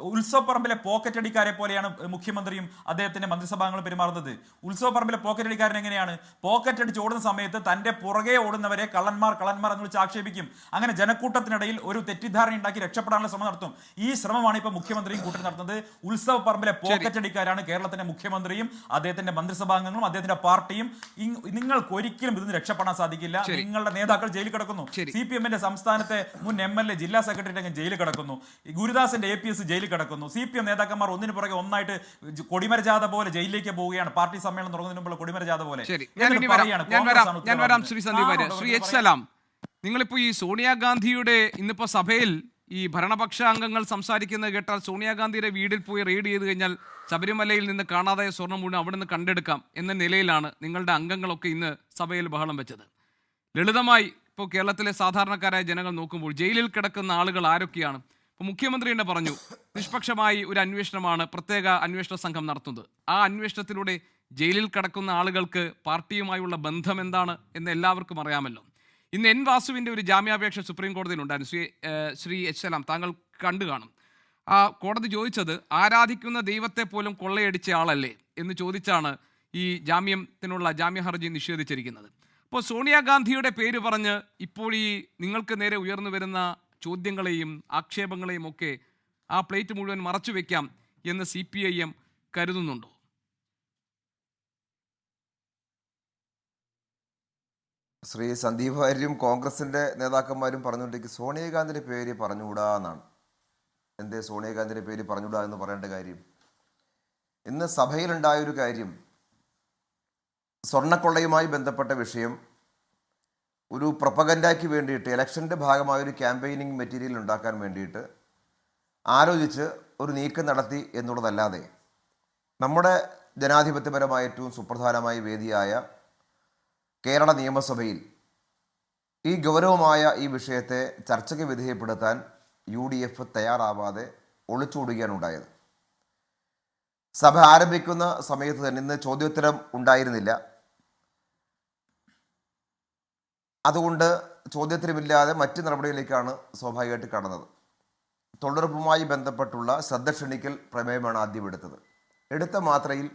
ഉത്സവപ്പറമ്പിലെ പോക്കറ്റ് അടിക്കാരെ പോലെയാണ് മുഖ്യമന്ത്രിയും അദ്ദേഹത്തിന്റെ മന്ത്രിസഭാംഗങ്ങളും പെരുമാറുന്നത്. ഉത്സവപ്പറമ്പിലെ പോക്കറ്റ് അടിക്കാരൻ എങ്ങനെയാണ്? പോക്കറ്റ് അടിച്ച് ഓടുന്ന സമയത്ത് തന്റെ പുറകെ ഓടുന്നവരെ കള്ളന്മാർ എന്ന് വിളിച്ച് ആക്ഷേപിക്കും. അങ്ങനെ ജനക്കൂട്ടത്തിനിടയിൽ ഒരു തെറ്റിദ്ധാരണ ഉണ്ടാക്കി രക്ഷപ്പെടാനുള്ള ശ്രമം നടത്തും. ഈ ശ്രമമാണ് ഇപ്പോൾ മുഖ്യമന്ത്രിയും കൂട്ടി നടത്തുന്നത്. ഉത്സവപ്പറമ്പിലെ പോക്കറ്റ് അടിക്കാരാണ് കേരളത്തിന്റെ മുഖ്യമന്ത്രിയും അദ്ദേഹത്തിന്റെ മന്ത്രിസഭാംഗങ്ങളും അദ്ദേഹത്തിന്റെ പാർട്ടിയും. നിങ്ങൾക്ക് ഒരിക്കലും ഇതിന് രക്ഷപ്പെടാൻ ഭയപ്പെടാൻ സാധിക്കില്ല. നിങ്ങളുടെ നേതാക്കൾ ജയിലിൽ കിടക്കുന്നു. CPM-ന്റെ സംസ്ഥാനത്തെ മുൻ MLA ജില്ലാ സെക്രട്ടറി അങ്ങ് ജയിലിൽ കിടക്കുന്നു. ഗുരുദാസിന്റെ APS ജയിലിൽ കിടക്കുന്നു. CPM നേതാക്കന്മാർ ഒന്നിനു പുറകെ ഒന്നായിട്ട് കൊടിമര ജാഥ പോലെ ജയിലിലേക്ക് പോവുകയാണ്. പാർട്ടി സമ്മേളനം തുടങ്ങുന്നതിന് മുമ്പ് കൊടിമര ജാഥ പോലെ. ഞാൻ വരാം ശ്രീ സന്ദീപ് വാര്യർ. ശ്രീ എച്ച് സലാം, നിങ്ങളിപ്പോ ഈ സോണിയാഗാന്ധിയുടെ ഇന്നിപ്പോ സഭയിൽ ഈ ഭരണപക്ഷ അംഗങ്ങൾ സംസാരിക്കുന്നത് കേട്ടാൽ സോണിയാഗാന്ധിയുടെ വീട്ടിൽ പോയി റെയ്ഡ് ചെയ്ത് കഴിഞ്ഞാൽ ശബരിമലയിൽ നിന്ന് കാണാതായ സ്വർണ്ണം മുഴുവൻ അവിടെ നിന്ന് കണ്ടെടുക്കാം എന്ന നിലയിലാണ് നിങ്ങളുടെ അംഗങ്ങളൊക്കെ ഇന്ന് സഭയിൽ ബഹളം വെച്ചത്. ലളിതമായി ഇപ്പോൾ കേരളത്തിലെ സാധാരണക്കാരായ ജനങ്ങൾ നോക്കുമ്പോൾ ജയിലിൽ കിടക്കുന്ന ആളുകൾ ആരൊക്കെയാണ്? ഇപ്പോൾ മുഖ്യമന്ത്രി തന്നെ പറഞ്ഞു നിഷ്പക്ഷമായി ഒരു അന്വേഷണമാണ് പ്രത്യേക അന്വേഷണ സംഘം നടത്തുന്നത്. ആ അന്വേഷണത്തിലൂടെ ജയിലിൽ കിടക്കുന്ന ആളുകൾക്ക് പാർട്ടിയുമായുള്ള ബന്ധം എന്താണ് എന്ന് എല്ലാവർക്കും അറിയാമല്ലോ. ഇന്ന് N. വാസുവിൻ്റെ ഒരു ജാമ്യാപേക്ഷ സുപ്രീം കോടതിയിലുണ്ടായിരുന്നു. ശ്രീ എച്ച് സലാം, താങ്കൾ കണ്ടു കാണും. ആ കോടതി ചോദിച്ചത് ആരാധിക്കുന്ന ദൈവത്തെ പോലും കൊള്ളയടിച്ച ആളല്ലേ എന്ന് ചോദിച്ചാണ് ഈ ജാമ്യ ഹർജി നിഷേധിച്ചിരിക്കുന്നത്. അപ്പോൾ സോണിയാഗാന്ധിയുടെ പേര് പറഞ്ഞ് ഇപ്പോൾ ഈ നിങ്ങൾക്ക് നേരെ ഉയർന്നു വരുന്ന ചോദ്യങ്ങളെയും ആക്ഷേപങ്ങളെയും ഒക്കെ ആ പ്ലേറ്റ് മുഴുവൻ മറച്ചു വെക്കാം എന്ന് CPIM കരുതുന്നുണ്ടോ? ശ്രീ സന്ദീപ് വാര്യരും കോൺഗ്രസിൻ്റെ നേതാക്കന്മാരും പറഞ്ഞുകൊണ്ടിരിക്കും സോണിയാഗാന്ധിയുടെ പേര് പറഞ്ഞുകൂടാ എന്നാണ്. എന്തേ സോണിയാഗാന്ധിയുടെ പേര് പറഞ്ഞുകൂടാ എന്ന് പറയേണ്ട കാര്യം? ഇന്ന് സഭയിലുണ്ടായൊരു കാര്യം, സ്വർണ്ണക്കൊള്ളയുമായി ബന്ധപ്പെട്ട വിഷയം ഒരു പ്രൊപ്പഗൻഡയ്ക്ക് വേണ്ടിയിട്ട് ഇലക്ഷൻ്റെ ഭാഗമായൊരു ക്യാമ്പയിനിങ് മെറ്റീരിയൽ ഉണ്ടാക്കാൻ വേണ്ടിയിട്ട് ആലോചിച്ച് ഒരു നീക്കം നടത്തി എന്നുള്ളതല്ലാതെ നമ്മുടെ ജനാധിപത്യപരമായ ഏറ്റവും സുപ്രധാനമായ വേദിയായ കേരള നിയമസഭയിൽ ഈ ഗൗരവമായ ഈ വിഷയത്തെ ചർച്ചയ്ക്ക് വിധേയപ്പെടുത്താൻ UDF തയ്യാറാവാതെ ഒളിച്ചോടുകയാണ് ഉണ്ടായത്. സഭ ആരംഭിക്കുന്ന സമയത്ത് തന്നെ ഇന്ന് ചോദ്യോത്തരം ഉണ്ടായിരുന്നില്ല. അതുകൊണ്ട് ചോദ്യോത്തരമില്ലാതെ മറ്റ് നടപടികളിലേക്കാണ് സ്വാഭാവികമായിട്ട് കടന്നത്. തൊഴിലുറപ്പുമായി ബന്ധപ്പെട്ടുള്ള ശ്രദ്ധ ക്ഷണിക്കൽ പ്രമേയമാണ് ആദ്യം എടുത്തത്. എടുത്ത മാത്രയിൽ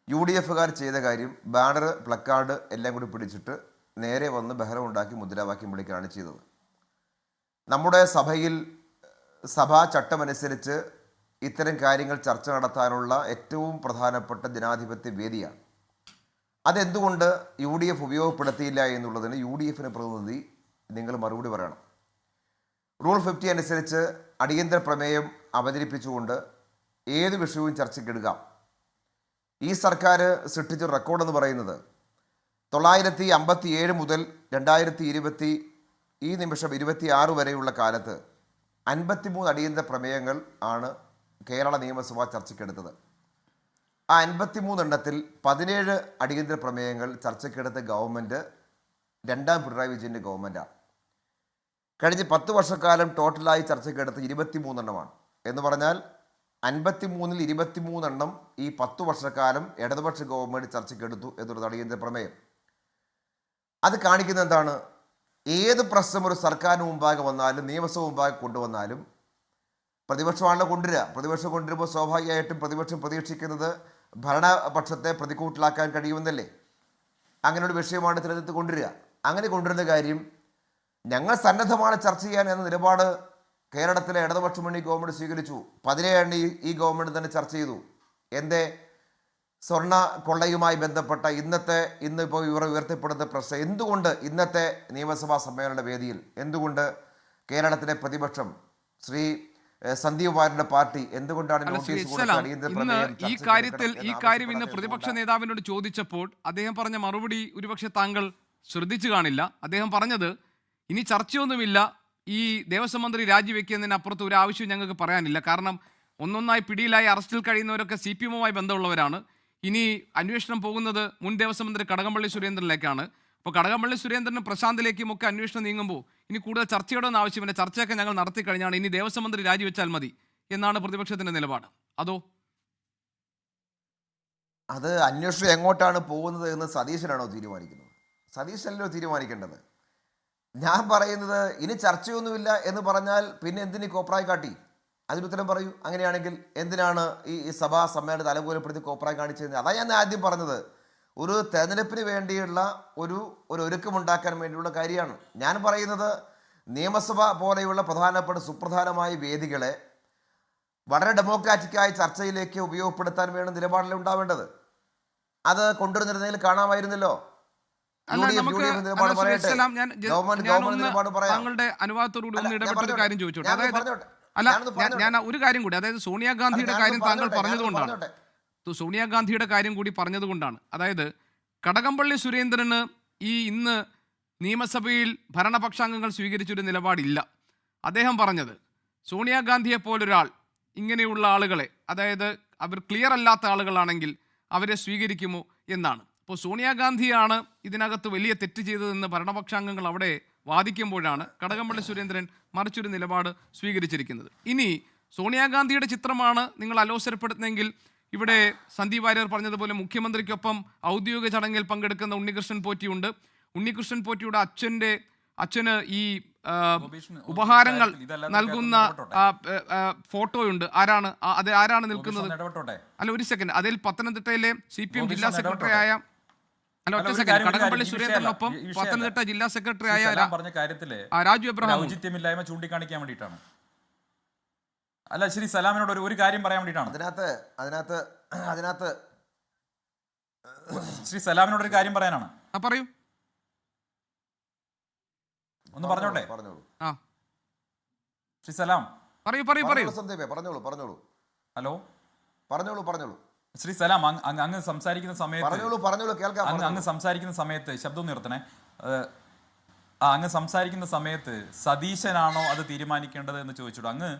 UDF-കാർ ചെയ്ത കാര്യം ബാനർ, പ്ലക്കാർഡ് എല്ലാം കൂടി പിടിച്ചിട്ട് നേരെ വന്ന് ബഹളം ഉണ്ടാക്കി മുദ്രാവാക്യം വിളിക്കുകയാണ് ചെയ്തത്. നമ്മുടെ സഭയിൽ സഭാ ചട്ടമനുസരിച്ച് ഇത്തരം കാര്യങ്ങൾ ചർച്ച നടത്താനുള്ള ഏറ്റവും പ്രധാനപ്പെട്ട ജനാധിപത്യ വേദിയാണ്. അതെന്തുകൊണ്ട് UDF ഉപയോഗപ്പെടുത്തിയില്ല എന്നുള്ളതിന് UDF-ന് പ്രതിനിധി നിങ്ങൾ മറുപടി പറയണം. റൂൾ 50 അനുസരിച്ച് അടിയന്തര പ്രമേയം അവതരിപ്പിച്ചുകൊണ്ട് ഏത് വിഷയവും ചർച്ചയ്ക്കെടുക്കാം. ഈ സർക്കാർ സൃഷ്ടിച്ച റെക്കോർഡെന്ന് പറയുന്നത് 1957 മുതൽ 2020 ഈ നിമിഷം 26 വരെയുള്ള കാലത്ത് 53 അടിയന്തര പ്രമേയങ്ങൾ ആണ് കേരള നിയമസഭ ചർച്ചയ്ക്കെടുത്തത്. ആ 53 എണ്ണത്തിൽ 17 അടിയന്തര പ്രമേയങ്ങൾ ചർച്ചയ്ക്കെടുത്ത ഗവൺമെൻറ് രണ്ടാം പിണറായി വിജയൻ്റെ ഗവൺമെൻറ്റാണ്. കഴിഞ്ഞ 10 വർഷക്കാലം ടോട്ടലായി ചർച്ചയ്ക്കെടുത്ത് 23 എണ്ണമാണ്. എന്ന് പറഞ്ഞാൽ 53-ൽ 23 എണ്ണം ഈ 10 വർഷക്കാലം ഇടതുപക്ഷ ഗവൺമെൻറ് ചർച്ചയ്ക്കെടുത്തു എന്നുള്ളത് അടിയന്തര പ്രമേയം. അത് കാണിക്കുന്നത് എന്താണ്? ഏത് പ്രശ്നം ഒരു സർക്കാരിന് മുമ്പാകെ വന്നാലും നിയമസഭ മുമ്പാകെ കൊണ്ടുവന്നാലും പ്രതിപക്ഷമാണല്ലോ കൊണ്ടുവരിക. പ്രതിപക്ഷം കൊണ്ടുവരുമ്പോൾ സ്വാഭാവികമായിട്ടും പ്രതിപക്ഷം പ്രതീക്ഷിക്കുന്നത് ഭരണപക്ഷത്തെ പ്രതികൂട്ടിലാക്കാൻ കഴിയുമെന്നല്ലേ. അങ്ങനെ ഒരു വിഷയമാണ് തിരഞ്ഞെടുത്ത് കൊണ്ടുവരിക. അങ്ങനെ കൊണ്ടുവരുന്ന കാര്യം ഞങ്ങൾ സന്നദ്ധമാണ് ചർച്ച ചെയ്യാൻ എന്ന നിലപാട് കേരളത്തിലെ ഇടതുപക്ഷ മുന്നണി ഗവൺമെൻറ് സ്വീകരിച്ചു. 17 ഈ ഗവൺമെൻറ് തന്നെ ചർച്ച ചെയ്തു. എന്തേ? സ്വർണ്ണ കൊള്ളയുമായി ബന്ധപ്പെട്ട ഇന്നിപ്പോൾ ഇവർ ഉയർത്തപ്പെടുന്ന പ്രശ്നം എന്തുകൊണ്ട് ഇന്നത്തെ നിയമസഭാ സമ്മേളന വേദിയിൽ എന്തുകൊണ്ട് കേരളത്തിലെ പ്രതിപക്ഷം ശ്രീ സന്ദീപ് വാര്യരുടെ പാർട്ടി എന്തുകൊണ്ടാണ് ഈ കാര്യം ഇന്ന് പ്രതിപക്ഷ നേതാവിനോട് ചോദിച്ചപ്പോൾ അദ്ദേഹം പറഞ്ഞ മറുപടി ഒരുപക്ഷെ താങ്കൾ ശ്രദ്ധിച്ചു കാണില്ല. അദ്ദേഹം പറഞ്ഞത് ഇനി ചർച്ചയൊന്നുമില്ല, ഈ ദേവസ്വം മന്ത്രി രാജിവെക്കുന്നതിനപ്പുറത്ത് ഒരു ആവശ്യവും ഞങ്ങൾക്ക് പറയാനില്ല. കാരണം ഒന്നൊന്നായി പിടിയിലായി അറസ്റ്റിൽ കഴിയുന്നവരൊക്കെ CPM-മായി ബന്ധമുള്ളവരാണ്. ഇനി അന്വേഷണം പോകുന്നത് മുൻ ദേവസ്വം മന്ത്രി കടകംപള്ളി സുരേന്ദ്രനിലേക്കാണ്. അപ്പോൾ കടകംപള്ളി സുരേന്ദ്രനും പ്രശാന്തിലേക്കും ഒക്കെ അന്വേഷണം നീങ്ങുമ്പോൾ ഇനി കൂടുതൽ ചർച്ചയുടെ ഒന്നും ആവശ്യമില്ല, ചർച്ചയൊക്കെ ഞങ്ങൾ നടത്തി കഴിഞ്ഞാണ്, ഇനി ദേവസ്വം മന്ത്രി രാജിവെച്ചാൽ മതി എന്നാണ് പ്രതിപക്ഷത്തിന്റെ നിലപാട്. അതോ അത് അന്വേഷണം എങ്ങോട്ടാണ് പോകുന്നത് എന്ന് സതീശനാണോ തീരുമാനിക്കുന്നത്? സതീശനല്ലോ തീരുമാനിക്കേണ്ടത്. ഞാൻ പറയുന്നത് ഇനി ചർച്ചയൊന്നുമില്ല എന്ന് പറഞ്ഞാൽ പിന്നെ എന്തിന് കോപ്രായി കാട്ടി? അതിനുത്തരം പറയൂ. അങ്ങനെയാണെങ്കിൽ എന്തിനാണ് ഈ സഭാ സമ്മേളനത്തെ അലങ്കോലപ്പെടുത്തി കോപ്രായി കാണിച്ചത്? അതാ ഞാൻ ആദ്യം പറഞ്ഞത്. ഒരു തെരഞ്ഞെടുപ്പിന് വേണ്ടിയുള്ള ഒരു ഒരുക്കമുണ്ടാക്കാൻ വേണ്ടിയുള്ള കാര്യമാണ് ഞാൻ പറയുന്നത്. നിയമസഭ പോലെയുള്ള പ്രധാനപ്പെട്ട സുപ്രധാനമായ വേദികളെ വളരെ ഡെമോക്രാറ്റിക്കായ ചർച്ചയിലേക്ക് ഉപയോഗപ്പെടുത്താൻ വേണ്ട നിലപാടിൽ ഉണ്ടാവേണ്ടത്. അത് കൊണ്ടുവരുന്നിരുന്നെങ്കിൽ കാണാമായിരുന്നല്ലോ. അല്ല UDF നമുക്ക് നിലപാട് അല്ല, പറയട്ടെ. സലാം, ഗവൺമെന്റ് ഞാനൊന്ന് നിലപാട് പറയാം. താങ്കളുടെ അനുവാദത്തോടുകൂടി ഒന്ന് അല്ല, ഞാൻ ഇടപെട്ട ഒരു പറഞ്ഞോട്ടെ. കാര്യം ചോദിച്ചോട്ടെ. ഞാനൊന്ന് അതായത് പറഞ്ഞോട്ടെ. അല്ല ഞാനൊന്ന് പറഞ്ഞോട്ടെ. ഞാൻ ഒരു കാര്യം കൂടി, അതായത് സോണിയാഗാന്ധിയുടെ ഞാനൊന്ന് കാര്യം താങ്കൾ പറഞ്ഞോട്ടെ. പറഞ്ഞതുകൊണ്ടാണ്. പറഞ്ഞോട്ടെ. സോണിയാഗാന്ധിയുടെ കാര്യം കൂടി പറഞ്ഞതുകൊണ്ടാണ്. അതായത് കടകംപള്ളി സുരേന്ദ്രന് ഇന്ന് നിയമസഭയിൽ ഭരണപക്ഷാംഗങ്ങൾ സ്വീകരിച്ചൊരു നിലപാടില്ല. അദ്ദേഹം പറഞ്ഞത് സോണിയാഗാന്ധിയെ പോലൊരാൾ ഇങ്ങനെയുള്ള ആളുകളെ, അതായത് അവർ ക്ലിയർ അല്ലാത്ത ആളുകളാണെങ്കിൽ അവരെ സ്വീകരിക്കുമോ എന്നാണ്. അപ്പോൾ സോണിയാഗാന്ധിയാണ് ഇതിനകത്ത് വലിയ തെറ്റ് ചെയ്തതെന്ന് ഭരണപക്ഷാംഗങ്ങൾ അവിടെ വാദിക്കുമ്പോഴാണ് കടകംപള്ളി സുരേന്ദ്രൻ മറിച്ചൊരു നിലപാട് സ്വീകരിച്ചിരിക്കുന്നത്. ഇനി സോണിയാഗാന്ധിയുടെ ചിത്രമാണ് നിങ്ങൾ അലോസരപ്പെടുത്തുന്നതെങ്കിൽ ഇവിടെ സന്ദീപ് വാര്യർ പറഞ്ഞതുപോലെ മുഖ്യമന്ത്രിക്കൊപ്പം ഔദ്യോഗിക ചടങ്ങിൽ പങ്കെടുക്കുന്ന ഉണ്ണികൃഷ്ണൻ പോറ്റിയുണ്ട്. ഉണ്ണികൃഷ്ണൻ പോറ്റിയുടെ അച്ഛന് ഈ ഉപഹാരങ്ങൾ നൽകുന്ന ഫോട്ടോയുണ്ട്. ആരാണ് നിൽക്കുന്നത്? അല്ല, ഒരു സെക്കൻഡ്. അതിൽ പത്തനംതിട്ടയിലെ CPM ജില്ലാ സെക്രട്ടറി ആയ കടകംപള്ളി സുരേന്ദ്രനൊപ്പം പത്തനംതിട്ട ജില്ലാ സെക്രട്ടറി ആയ രാജു എബ്രഹാം ഔചിത്യമില്ലായ്മ ചൂണ്ടിക്കാണിക്കാൻ വേണ്ടിയിട്ടാണ്. അല്ല, ശ്രീ സലാമിനോട് ഒരു കാര്യം പറയാൻ വേണ്ടിയിട്ടാണ്. അതിനകത്ത് ശ്രീ സലാമിനോട് ഒരു കാര്യം പറയാനാണ്. പറയൂ. ഒന്ന് പറഞ്ഞോട്ടെ. പറഞ്ഞോളൂ. ശ്രീ സലാം പറയൂ. സന്ദീപേ, പറഞ്ഞോളൂ. ഹലോ, പറഞ്ഞോളൂ. ശ്രീ സലാം, അങ്ങ് സംസാരിക്കുന്ന സമയത്ത് പറഞ്ഞോളൂ, കേൾക്കാം. അങ്ങ് സംസാരിക്കുന്ന സമയത്ത് ശബ്ദം നിർത്തണേ. അങ്ങ് സംസാരിക്കുന്ന സമയത്ത് സതീശനാണോ അത് തീരുമാനിക്കേണ്ടത് എന്ന് ചോദിച്ചിട്ടു. അങ്ങ്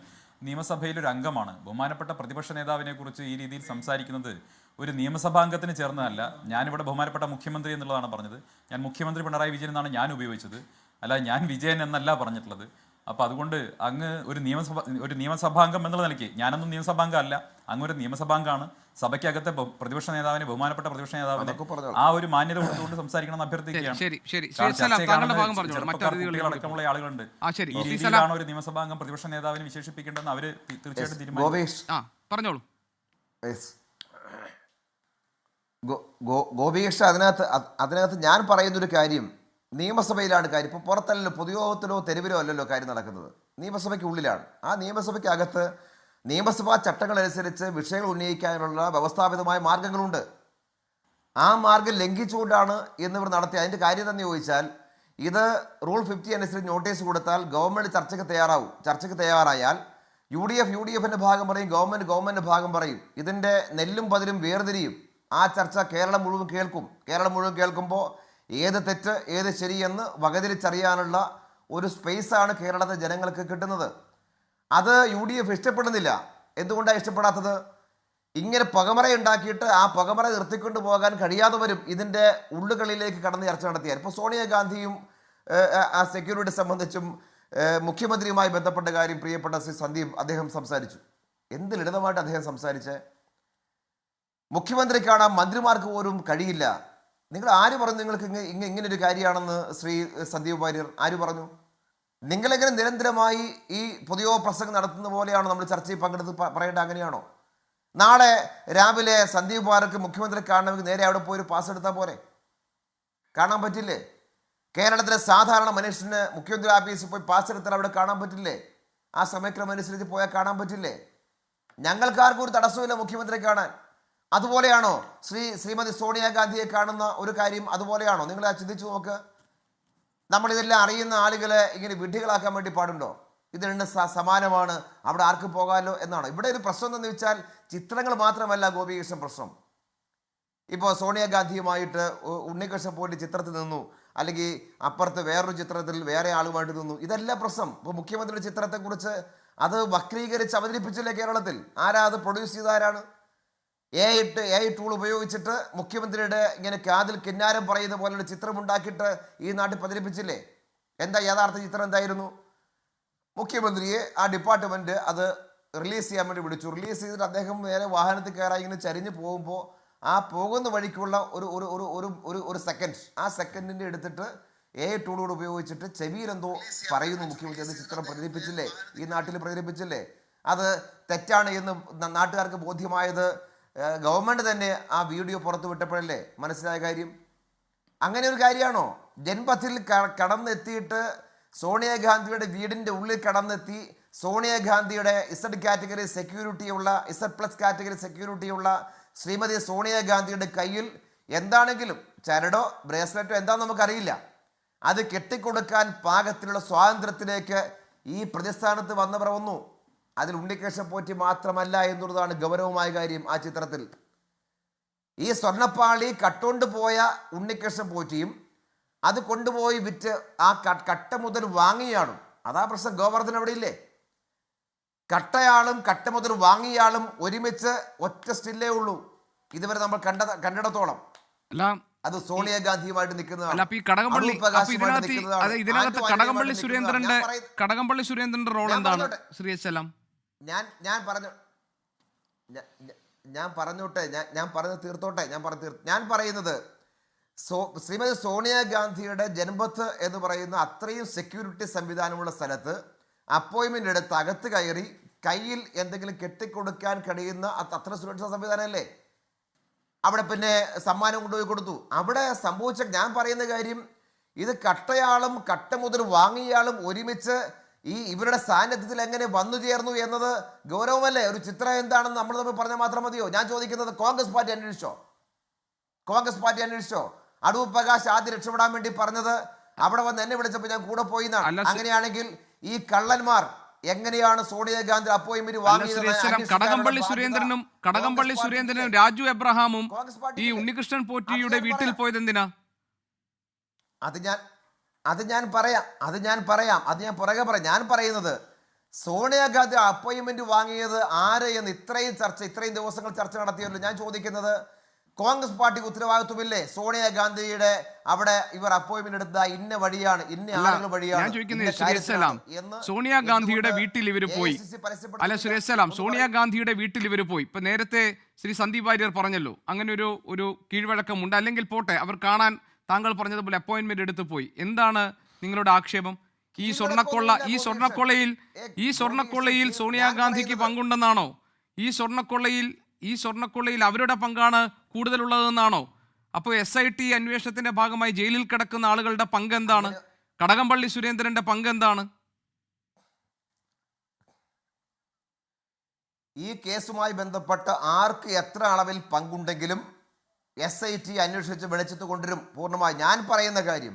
നിയമസഭയിലൊരു അംഗമാണ്. ബഹുമാനപ്പെട്ട പ്രതിപക്ഷ നേതാവിനെ കുറിച്ച് ഈ രീതിയിൽ സംസാരിക്കുന്നത് ഒരു നിയമസഭാംഗത്തിന് ചേർന്നതല്ല. ഞാനിവിടെ ബഹുമാനപ്പെട്ട മുഖ്യമന്ത്രി എന്നുള്ളതാണ് പറഞ്ഞത്. ഞാൻ മുഖ്യമന്ത്രി പിണറായി വിജയൻ എന്നാണ് ഞാൻ ഉപയോഗിച്ചത്, അല്ല ഞാൻ വിജയൻ എന്നല്ല പറഞ്ഞിട്ടുള്ളത്. അപ്പോൾ അതുകൊണ്ട് അങ്ങ് ഒരു നിയമസഭാംഗം എന്നുള്ള നിലയ്ക്ക്, ഞാനൊന്നും നിയമസഭാംഗം അല്ല, അങ്ങ് ഒരു നിയമസഭാംഗമാണ്. സഭയ്ക്കകത്തെ പ്രതിപക്ഷ നേതാവിനെ, ബഹുമാനപ്പെട്ട പ്രതിപക്ഷ നേതാവിനെ ആ ഒരു മാന്യത കൊടുത്തുകൊണ്ട് സംസാരിക്കണം എന്ന് അഭ്യർത്ഥിക്കുകയാണ്. അടക്കമുള്ള ആളുകളുണ്ട്. ഈ രീതിയിലാണ് ഒരു നിയമസഭാംഗം പ്രതിപക്ഷ നേതാവിനെ വിശേഷിപ്പിക്കേണ്ടതെന്ന് അവര് തീർച്ചയായിട്ടും തീരുമാനിച്ചു. ഗോപികൃഷ്ണ, അതിനകത്ത് ഞാൻ പറയുന്നൊരു കാര്യം, നിയമസഭയിലാണ് കാര്യം. ഇപ്പോൾ പുറത്തല്ലല്ലോ, പൊതുയോഗത്തിലോ തെരുവിലോ അല്ലല്ലോ കാര്യം നടക്കുന്നത്, നിയമസഭയ്ക്കുള്ളിലാണ്. ആ നിയമസഭയ്ക്കകത്ത് നിയമസഭാ ചട്ടങ്ങളനുസരിച്ച് വിഷയങ്ങൾ ഉന്നയിക്കാനുള്ള വ്യവസ്ഥാപിതമായ മാർഗങ്ങളുണ്ട്. ആ മാർഗം ലംഘിച്ചുകൊണ്ടാണ് എന്നിവർ നടത്തിയ അതിൻ്റെ കാര്യം തന്നെ ചോദിച്ചാൽ, ഇത് റൂൾ 50 അനുസരിച്ച് നോട്ടീസ് കൊടുത്താൽ ഗവൺമെൻറ് ചർച്ചയ്ക്ക് തയ്യാറായാൽ UDF ഭാഗം പറയും, ഗവൺമെൻറ് ഭാഗം പറയും. ഇതിൻ്റെ നെല്ലും പതിരും വേർതിരിയും. ആ ചർച്ച കേരളം മുഴുവൻ കേൾക്കുമ്പോൾ ഏത് തെറ്റ് ഏത് ശരിയെന്ന് വകതിരിച്ചറിയാനുള്ള ഒരു സ്പേസാണ് കേരളത്തിലെ ജനങ്ങൾക്ക് കിട്ടുന്നത്. അത് UDF ഇഷ്ടപ്പെടുന്നില്ല. എന്തുകൊണ്ടാണ് ഇഷ്ടപ്പെടാത്തത്? ഇങ്ങനെ പകമറ ഉണ്ടാക്കിയിട്ട് ആ പകമറ നിർത്തിക്കൊണ്ടു പോകാൻ കഴിയാതെ വരും ഇതിൻ്റെ ഉള്ളുകളിലേക്ക് കടന്ന് ചർച്ച നടത്തിയാൽ. ഇപ്പോൾ സോണിയാഗാന്ധിയും ആ സെക്യൂരിറ്റി സംബന്ധിച്ചും മുഖ്യമന്ത്രിയുമായി ബന്ധപ്പെട്ട കാര്യം പ്രിയപ്പെട്ട ശ്രീ സന്ദീപ് അദ്ദേഹം സംസാരിച്ചു. എന്ത് ലളിതമായിട്ട് അദ്ദേഹം സംസാരിച്ചേ. മുഖ്യമന്ത്രി കാണാൻ മന്ത്രിമാർക്ക് പോലും കഴിയില്ല. നിങ്ങൾ ആര് പറഞ്ഞു നിങ്ങൾക്ക് ഇങ്ങനൊരു കാര്യമാണെന്ന്? ശ്രീ സന്ദീപ് വാര്യർ, ആര് പറഞ്ഞു? നിങ്ങളെങ്ങനെ നിരന്തരമായി ഈ പൊതുയോഗ പ്രസംഗം നടത്തുന്ന പോലെയാണോ നമ്മൾ ചർച്ചയിൽ പങ്കെടുത്ത് പറയേണ്ട? അങ്ങനെയാണോ? നാളെ രാവിലെ സന്ദീപ് വാര്യർക്ക് മുഖ്യമന്ത്രി കാണണമെങ്കിൽ നേരെ അവിടെ പോയി ഒരു പാസ് എടുത്താൽ പോരെ? കാണാൻ പറ്റില്ലേ? കേരളത്തിലെ സാധാരണ മനുഷ്യന് മുഖ്യമന്ത്രി ഓഫീസിൽ പോയി പാസ് എടുത്താൽ അവിടെ കാണാൻ പറ്റില്ലേ? ആ സമയക്രമം അനുസരിച്ച് പോയാൽ കാണാൻ പറ്റില്ലേ? ഞങ്ങൾക്കാർക്കും ഒരു തടസ്സമില്ല മുഖ്യമന്ത്രിയെ കാണാൻ. അതുപോലെയാണോ ശ്രീമതി സോണിയാഗാന്ധിയെ കാണുന്ന ഒരു കാര്യം? അതുപോലെയാണോ? നിങ്ങൾ ചിന്തിച്ചു നോക്ക്. നമ്മളിതെല്ലാം അറിയുന്ന ആളുകളെ ഇങ്ങനെ വിഡ്ഢികളാക്കാൻ വേണ്ടി പാടുണ്ടോ? ഇത് രണ്ടും സമാനമാണ്, അവിടെ ആർക്കും പോകാമല്ലോ എന്നാണോ? ഇവിടെ ഒരു പ്രശ്നം എന്താണെന്ന് വെച്ചാൽ ചിത്രങ്ങൾ മാത്രമല്ല ഗോപികൃഷ്ണൻ പ്രശ്നം. ഇപ്പോൾ സോണിയാഗാന്ധിയുമായിട്ട് ഉണ്ണികൃഷ്ണൻ പോയിട്ട് ചിത്രത്തിൽ നിന്നു, അല്ലെങ്കിൽ അപ്പുറത്ത് വേറൊരു ചിത്രത്തിൽ വേറെ ആളുമായിട്ട് നിന്നു, ഇതല്ല പ്രശ്നം. ഇപ്പോൾ മുഖ്യമന്ത്രിയുടെ ചിത്രത്തെക്കുറിച്ച് അത് വക്രീകരിച്ച് അവതരിപ്പിച്ചില്ലേ കേരളത്തിൽ? ആരാ അത് പ്രൊഡ്യൂസ് ചെയ്താരാണ്? AI ടൂൾ ഉപയോഗിച്ചിട്ട് മുഖ്യമന്ത്രിയുടെ ഇങ്ങനെ കാതിൽ കിന്നാരം പറയുന്ന പോലെയുള്ള ചിത്രം ഉണ്ടാക്കിയിട്ട് ഈ നാട്ടിൽ പ്രചരിപ്പിച്ചില്ലേ? എന്താ യഥാർത്ഥ ചിത്രം എന്തായിരുന്നു? മുഖ്യമന്ത്രിയെ ആ ഡിപ്പാർട്ട്മെൻറ്റ് അത് റിലീസ് ചെയ്യാൻ വേണ്ടി വിളിച്ചു. റിലീസ് ചെയ്തിട്ട് അദ്ദേഹം നേരെ വാഹനത്തിൽ കയറാൻ ഇങ്ങനെ ചരിഞ്ഞ് പോകുമ്പോൾ ആ പോകുന്ന വഴിക്കുള്ള ഒരു സെക്കൻഡ്, ആ സെക്കൻഡിൻ്റെ എടുത്തിട്ട് AI ടൂളോട് ഉപയോഗിച്ചിട്ട് ചെവിയിലെന്തോ പറയുന്നു മുഖ്യമന്ത്രി. അത് ചിത്രം പ്രചരിപ്പിച്ചില്ലേ? ഈ നാട്ടിൽ പ്രചരിപ്പിച്ചില്ലേ? അത് തെറ്റാണ് എന്ന് നാട്ടുകാർക്ക് ബോധ്യമായത് ഗവൺമെൻറ് തന്നെ ആ വീഡിയോ പുറത്തു വിട്ടപ്പോഴല്ലേ മനസ്സിലായ കാര്യം. അങ്ങനെ ഒരു കാര്യമാണോ? ജൻപഥിൽ കടന്നെത്തിയിട്ട് സോണിയാഗാന്ധിയുടെ വീടിൻ്റെ ഉള്ളിൽ കടന്നെത്തി സോണിയാഗാന്ധിയുടെ Z കാറ്റഗറി സെക്യൂരിറ്റിയുള്ള Z+ കാറ്റഗറി സെക്യൂരിറ്റിയുള്ള ശ്രീമതി സോണിയാഗാന്ധിയുടെ കയ്യിൽ എന്താണെങ്കിലും ചരടോ ബ്രേസ്ലെറ്റോ എന്താണെന്ന് നമുക്കറിയില്ല, അത് കെട്ടിക്കൊടുക്കാൻ പാകത്തിലുള്ള സ്വാതന്ത്ര്യത്തിലേക്ക് ഈ പ്രതിസ്ഥാനത്ത് വന്നവർ വന്നു. അതിൽ ഉണ്ണികൃഷ്ണൻ പോറ്റി മാത്രമല്ല എന്നുള്ളതാണ് ഗൗരവമായ കാര്യം. ആ ചിത്രത്തിൽ ഈ സ്വർണ്ണപ്പാളി കട്ടുകൊണ്ട് പോയ ഉണ്ണികൃഷ്ണൻ പോറ്റിയും അത് കൊണ്ടുപോയി വിറ്റ് ആ കട്ട മുതൽ വാങ്ങിയാളും, അതാ പ്രശ്നം. ഗോവർദ്ധൻ അവിടെ ഇല്ലേ? കട്ടയാളും കട്ട മുതൽ വാങ്ങിയാളും ഒരുമിച്ച് ഒറ്റ സ്റ്റില്ലേ ഉള്ളൂ ഇതുവരെ നമ്മൾ കണ്ടിടത്തോളം. അത് സോണിയാഗാന്ധിയുമായിട്ട് നിൽക്കുന്നതാണ്. കടകംപള്ളി സുരേന്ദ്രന്റെ റോൾ എന്താണ് ശ്രീ സലാം? ഞാൻ പറഞ്ഞു തീർത്തോട്ടെ. ഞാൻ പറയുന്നത് ശ്രീമതി സോണിയാഗാന്ധിയുടെ ജൻപത്ത് എന്ന് പറയുന്ന അത്രയും സെക്യൂരിറ്റി സംവിധാനമുള്ള സ്ഥലത്ത് അപ്പോയിൻമെന്റ് എടുത്ത് അകത്ത് കയറി കയ്യിൽ എന്തെങ്കിലും കെട്ടിക്കൊടുക്കാൻ കഴിയുന്ന അത്ര സുരക്ഷാ സംവിധാനമല്ലേ? അവിടെ പിന്നെ സമ്മാനം കൊണ്ടുപോയി കൊടുത്തു. അവിടെ സംഭവിച്ച ഞാൻ പറയുന്ന കാര്യം, ഇത് കട്ടയാളും കട്ട മുതൽ വാങ്ങിയാളും ഒരുമിച്ച് ഇവരുടെ സാന്നിധ്യത്തിൽ എങ്ങനെ വന്നു ചേർന്നു എന്നത് ഗൗരവമല്ലേ? ഒരു ചിത്രം എന്താണെന്ന് നമ്മൾ തമ്മിൽ പറഞ്ഞാൽ മാത്രം മതിയോ? ഞാൻ ചോദിക്കുന്നത്, കോൺഗ്രസ് പാർട്ടി അന്വേഷിച്ചോ? അടൂർ പ്രകാശ് ആദ്യം രക്ഷപ്പെടാൻ വേണ്ടി പറഞ്ഞത് അവിടെ വന്ന് എന്നെ വിളിച്ചപ്പോൾ ഞാൻ കൂടെ പോയി എന്നാണ്. അങ്ങനെയാണെങ്കിൽ ഈ കള്ളന്മാർ എങ്ങനെയാണ് സോണിയാഗാന്ധി അപ്പോയിന്റ്മെന്റ് വാങ്ങിയത്? കടകംപള്ളി സുരേന്ദ്രനും രാജു എബ്രഹാമും ഈ ഉണ്ണികൃഷ്ണൻ പോറ്റിയുടെ വീട്ടിൽ പോയത് എന്തിനാ? അത് ഞാൻ പുറകെ പറയാം. ഞാൻ പറയുന്നത് സോണിയാഗാന്ധി അപ്പോയിന്റ്മെന്റ് വാങ്ങിയത് ആര് എന്ന് ഇത്രയും ദിവസങ്ങൾ ചർച്ച നടത്തിയല്ലോ. ഞാൻ ചോദിക്കുന്നത്, കോൺഗ്രസ് പാർട്ടിക്ക് ഉത്തരവാദിത്വമില്ലേ? സോണിയാഗാന്ധിയുടെ അവിടെ ഇവർ അപ്പോയിന്റ്മെന്റ് എടുത്ത ഇന്ന വഴിയാണ്, ഇന്ന ആളുകൾ വഴിയാണ്. സോണിയാഗാന്ധിയുടെ വീട്ടിൽ ഇവർ പോയി. സോണിയാഗാന്ധിയുടെ വീട്ടിൽ ഇവർ പോയി. ഇപ്പൊ നേരത്തെ ശ്രീ സന്ദീപ് വാര്യർ പറഞ്ഞല്ലോ, അങ്ങനെ ഒരു കീഴ്വഴക്കമുണ്ട്. അല്ലെങ്കിൽ പോട്ടെ, അവർ കാണാൻ താങ്കൾ പറഞ്ഞതുപോലെ അപ്പോയിന്റ്മെന്റ് എടുത്ത് പോയി. എന്താണ് നിങ്ങളുടെ ആക്ഷേപം? ഈ സ്വർണ്ണക്കൊള്ളയിൽ സോണിയാഗാന്ധിക്ക് പങ്കുണ്ടെന്നാണോ? ഈ സ്വർണ്ണക്കൊള്ളയിൽ അവരുടെ പങ്കാണ് കൂടുതലുള്ളതെന്നാണോ? അപ്പോൾ SIT അന്വേഷണത്തിന്റെ ഭാഗമായി ജയിലിൽ കിടക്കുന്ന ആളുകളുടെ പങ്ക് എന്താണ്? കടകംപള്ളി സുരേന്ദ്രന്റെ പങ്ക് എന്താണ്? ഈ കേസുമായി ബന്ധപ്പെട്ട് ആർക്ക് എത്ര അളവിൽ പങ്കുണ്ടെങ്കിലും SIT അന്വേഷിച്ച് വെളിച്ചത്ത് കൊണ്ടുവരും പൂർണ്ണമായി. ഞാൻ പറയുന്ന കാര്യം,